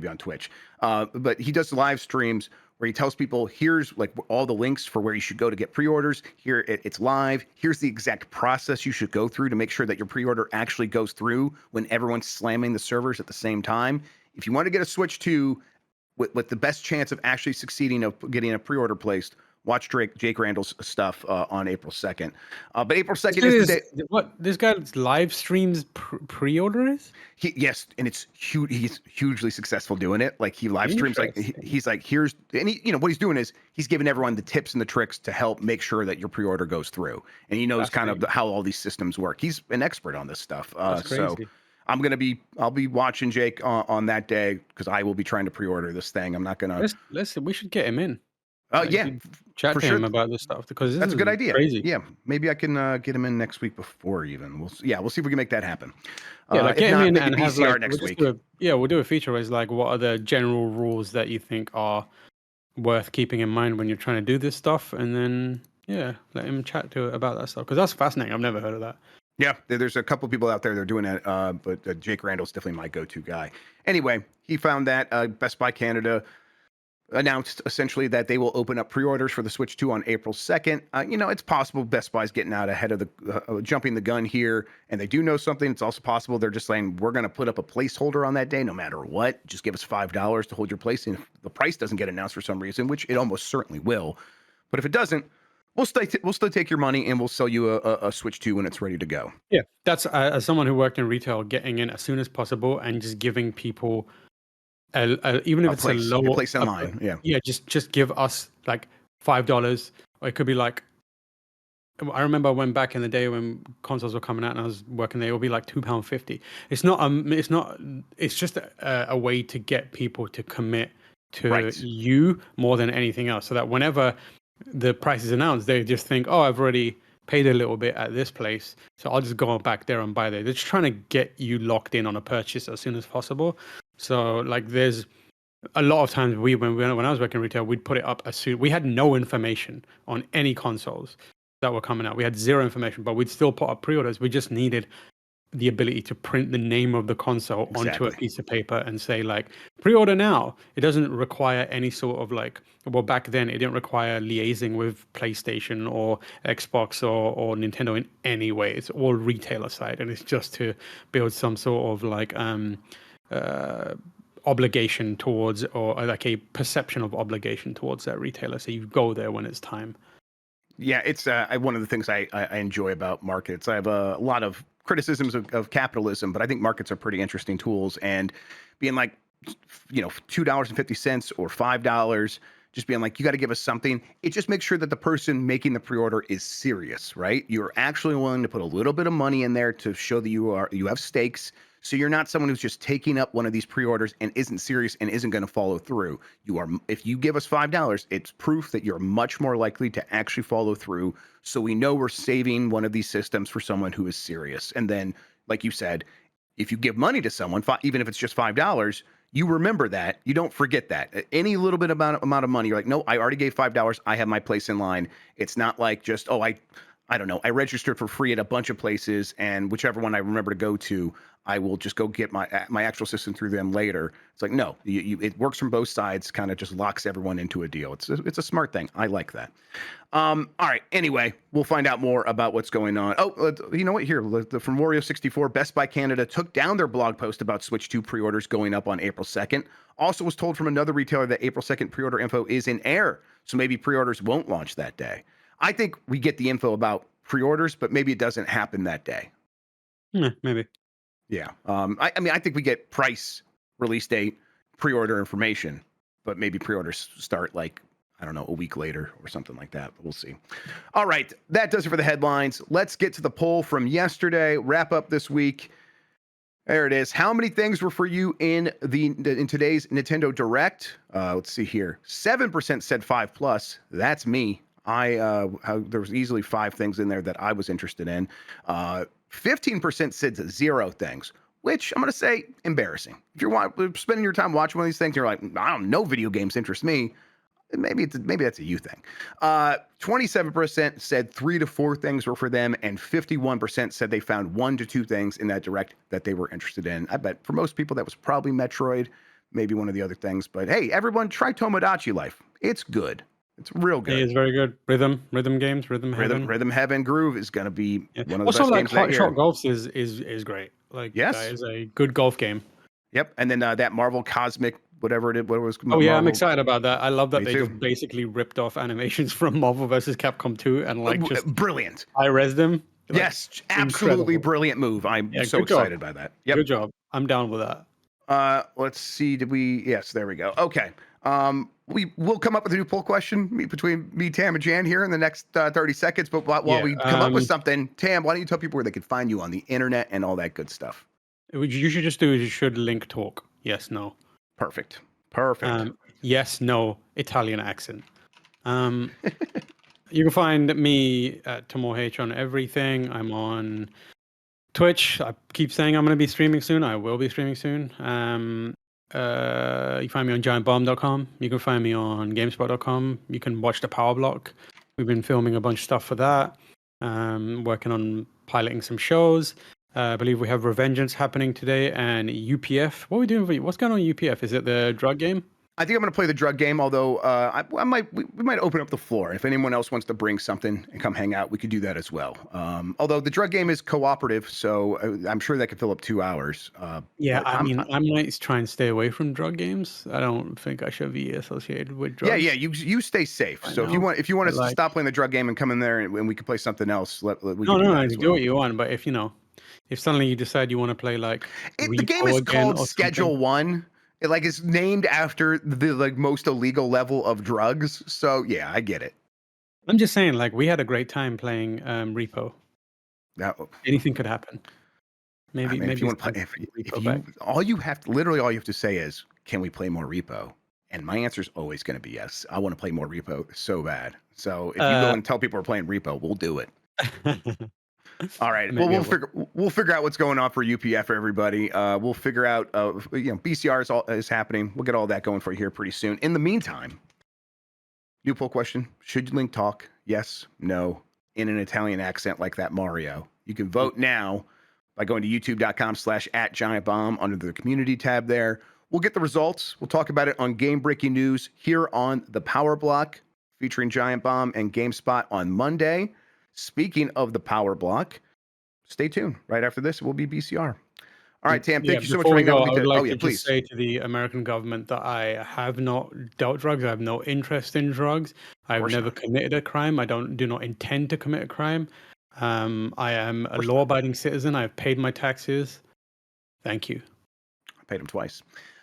Speaker 1: on Twitch. But he does live streams where he tells people, here's like all the links for where you should go to get pre-orders. Here it's live. Here's the exact process you should go through to make sure that your pre-order actually goes through when everyone's slamming the servers at the same time. If you want to get a Switch 2 with the best chance of actually succeeding of getting a pre-order placed, watch Jake Randall's stuff on April 2nd. But April 2nd is the day.
Speaker 2: What this guy's live streams pre-orders?
Speaker 1: Yes, and it's huge. He's hugely successful doing it. Like he live streams, like he's like, here's, and what he's doing is he's giving everyone the tips and the tricks to help make sure that your pre-order goes through, and he knows kind of how all these systems work. He's an expert on this stuff.
Speaker 2: That's crazy.
Speaker 1: So I'll be watching Jake on that day because I will be trying to pre-order this thing. I'm not gonna.
Speaker 2: Listen, we should get him in.
Speaker 1: Yeah,
Speaker 2: chat
Speaker 1: for
Speaker 2: to
Speaker 1: sure.
Speaker 2: him about this stuff because
Speaker 1: That's a good idea.
Speaker 2: Crazy.
Speaker 1: Yeah, maybe I can get him in next week before even. We'll see if we can make that happen.
Speaker 2: Yeah, like get him in and have
Speaker 1: BCR
Speaker 2: like
Speaker 1: next week.
Speaker 2: We'll do a feature where it's like, what are the general rules that you think are worth keeping in mind when you're trying to do this stuff, and then let him chat to about that stuff because that's fascinating. I've never heard of that.
Speaker 1: Yeah, there's a couple people out there that are doing that, but Jake Randall's definitely my go-to guy. Anyway, he found that Best Buy Canada announced essentially that they will open up pre-orders for the Switch 2 on April 2nd. It's possible Best Buy's getting out ahead of the jumping the gun here, and they do know something. It's also possible they're just saying we're going to put up a placeholder on that day, no matter what. Just give us $5 to hold your place, and if the price doesn't get announced for some reason, which it almost certainly will, but if it doesn't, we'll still take your money and we'll sell you a Switch 2 when it's ready to go.
Speaker 2: Yeah, that's as someone who worked in retail, getting in as soon as possible and just giving people. Even if it's a lower
Speaker 1: place in line,
Speaker 2: just give us like $5, or it could be like. I remember when back in the day when consoles were coming out and I was working there, it would be like £2.50. It's just a way to get people to commit to you more than anything else, so that whenever the price is announced, they just think, oh, I've already paid a little bit at this place, so I'll just go back there and buy there. They're just trying to get you locked in on a purchase as soon as possible. So like there's a lot of times when I was working retail, we'd put it up as soon. We had no information on any consoles that were coming out. We had zero information, but we'd still put up pre-orders. We just needed the ability to print the name of the console onto a piece of paper and say like pre-order now. It doesn't require any sort of like, well, back then it didn't require liaising with PlayStation or Xbox or Nintendo in any way. It's all retailer side, and it's just to build some sort of like obligation towards, or like a perception of obligation towards that retailer. So you go there when it's time.
Speaker 1: Yeah, it's one of the things I enjoy about markets. I have a lot of criticisms of capitalism, but I think markets are pretty interesting tools. And being like, $2.50 or $5, just being like, you got to give us something. It just makes sure that the person making the pre-order is serious, right? You're actually willing to put a little bit of money in there to show that you have stakes. So you're not someone who's just taking up one of these pre-orders and isn't serious and isn't going to follow through. If you give us $5, it's proof that you're much more likely to actually follow through. So we know we're saving one of these systems for someone who is serious. And then, like you said, if you give money to someone, even if it's just $5, you remember that. You don't forget that. Any little bit amount of money, you're like, no, I already gave $5. I have my place in line. It's not like just, I don't know, I registered for free at a bunch of places, and whichever one I remember to go to, I will just go get my actual system through them later. It's like, no, it works from both sides, kind of just locks everyone into a deal. It's a smart thing. I like that. All right. Anyway, we'll find out more about what's going on. Oh, you know what? Here, from Wario64, Best Buy Canada took down their blog post about Switch 2 pre-orders going up on April 2nd. Also was told from another retailer that April 2nd pre-order info is in air, so maybe pre-orders won't launch that day. I think we get the info about pre-orders, but maybe it doesn't happen that day.
Speaker 2: Maybe.
Speaker 1: Yeah. I think we get price, release date, pre-order information, but maybe pre-orders start like, I don't know, a week later or something like that. But we'll see. All right. That does it for the headlines. Let's get to the poll from yesterday. Wrap up this week. There it is. How many things were for you in today's Nintendo Direct? Let's see here. 7% said 5+. That's me. There was easily 5 things in there that I was interested in. 15% said 0 things, which I'm going to say embarrassing. If you're spending your time watching one of these things, you're like, I don't know, video games interest me. Maybe that's a you thing. 27% said 3 to 4 things were for them, and 51% said they found 1 to 2 things in that Direct that they were interested in. I bet for most people that was probably Metroid, maybe one of the other things. But hey, everyone, try Tomodachi Life. It's good. It's real good.
Speaker 2: It is very good. Rhythm games, Rhythm Heaven.
Speaker 1: Rhythm Heaven Groove is going to be one of the
Speaker 2: also,
Speaker 1: best
Speaker 2: like
Speaker 1: games that
Speaker 2: Hot
Speaker 1: year.
Speaker 2: Shot Golf is great. Like,
Speaker 1: yes,
Speaker 2: that is a good golf game.
Speaker 1: Yep, and then that Marvel Cosmic, whatever it was.
Speaker 2: Oh yeah, I'm excited about that. I love that they
Speaker 1: too.
Speaker 2: just basically ripped off animations from Marvel vs. Capcom 2 and like just
Speaker 1: brilliant.
Speaker 2: high-res them. Like,
Speaker 1: yes, absolutely
Speaker 2: incredible.
Speaker 1: Brilliant move. I'm so excited by that. Yep.
Speaker 2: Good job. I'm down with that.
Speaker 1: Let's see. Yes, there we go. Okay. We will come up with a new poll question between me, Tam, and Jan here in the next 30 seconds. But while we come up with something, Tam, why don't you tell people where they can find you on the internet and all that good stuff?
Speaker 2: What you should just do is you should link talk. Yes, no.
Speaker 1: Perfect.
Speaker 2: Yes, no. Italian accent. You can find me at Tamoor H on everything. I'm on Twitch. I keep saying I'm going to be streaming soon. I will be streaming soon. You can find me on giantbomb.com. You can find me on gamespot.com. You can watch the Power Block. We've been filming a bunch of stuff for that. Working on piloting some shows. I believe we have Revengeance happening today and UPF. What are we doing? What's going on with UPF? Is it the drug game?
Speaker 1: I think I'm going to play the drug game, although we might open up the floor. If anyone else wants to bring something and come hang out, we could do that as well. Although the drug game is cooperative, so I'm sure that could fill up 2 hours.
Speaker 2: Yeah, I might try and stay away from drug games. I don't think I should be associated with drugs.
Speaker 1: Yeah. You stay safe. So if you want us to stop playing the drug game and come in there and we can play something else, we can
Speaker 2: do what you want. But if suddenly you decide you want to play like
Speaker 1: the game is called Schedule 1. It is named after the most illegal level of drugs. So yeah, I get it.
Speaker 2: I'm just saying, we had a great time playing Repo. Anything could happen. Maybe
Speaker 1: if you want to play, all you have to say is, can we play more Repo? And my answer is always going to be yes. I want to play more Repo so bad. So if you go and tell people we're playing Repo, we'll do it. All right. Well, we'll figure out what's going on for UPF for everybody. We'll figure out, BCR is happening. We'll get all that going for you here pretty soon. In the meantime, new poll question: should Link talk? Yes, no, in an Italian accent like that Mario. You can vote now by going to youtube.com/@giantbomb under the community tab there. We'll get the results. We'll talk about it on Game Breaking News here on the Power Block, featuring Giant Bomb and GameSpot on Monday. Speaking of the Power Block, stay tuned. Right after this, it will be BCR. All right, Tam,
Speaker 2: Yeah,
Speaker 1: thank you so much
Speaker 2: before
Speaker 1: for
Speaker 2: we
Speaker 1: hanging out
Speaker 2: go,
Speaker 1: with
Speaker 2: I
Speaker 1: me
Speaker 2: would
Speaker 1: today. Oh
Speaker 2: like
Speaker 1: yeah,
Speaker 2: to just
Speaker 1: please.
Speaker 2: say to the American government that I have not dealt drugs. I have no interest in drugs.
Speaker 1: Of
Speaker 2: I've
Speaker 1: course
Speaker 2: never
Speaker 1: not.
Speaker 2: committed a crime. I do not intend to commit a crime. I am
Speaker 1: Of
Speaker 2: a
Speaker 1: course not.
Speaker 2: law-abiding citizen. I've paid my taxes. Thank you.
Speaker 1: I paid him twice.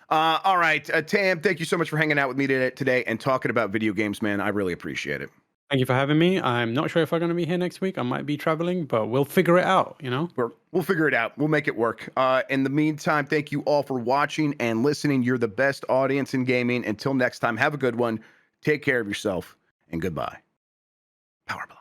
Speaker 1: All right, Tam, thank you so much for hanging out with me today and talking about video games, man. I really appreciate it.
Speaker 2: Thank you for having me. I'm not sure if I'm going to be here next week. I might be traveling, but we'll figure it out, you know?
Speaker 1: We'll figure it out. We'll make it work. In the meantime, thank you all for watching and listening. You're the best audience in gaming. Until next time, have a good one. Take care of yourself and goodbye. Power Play.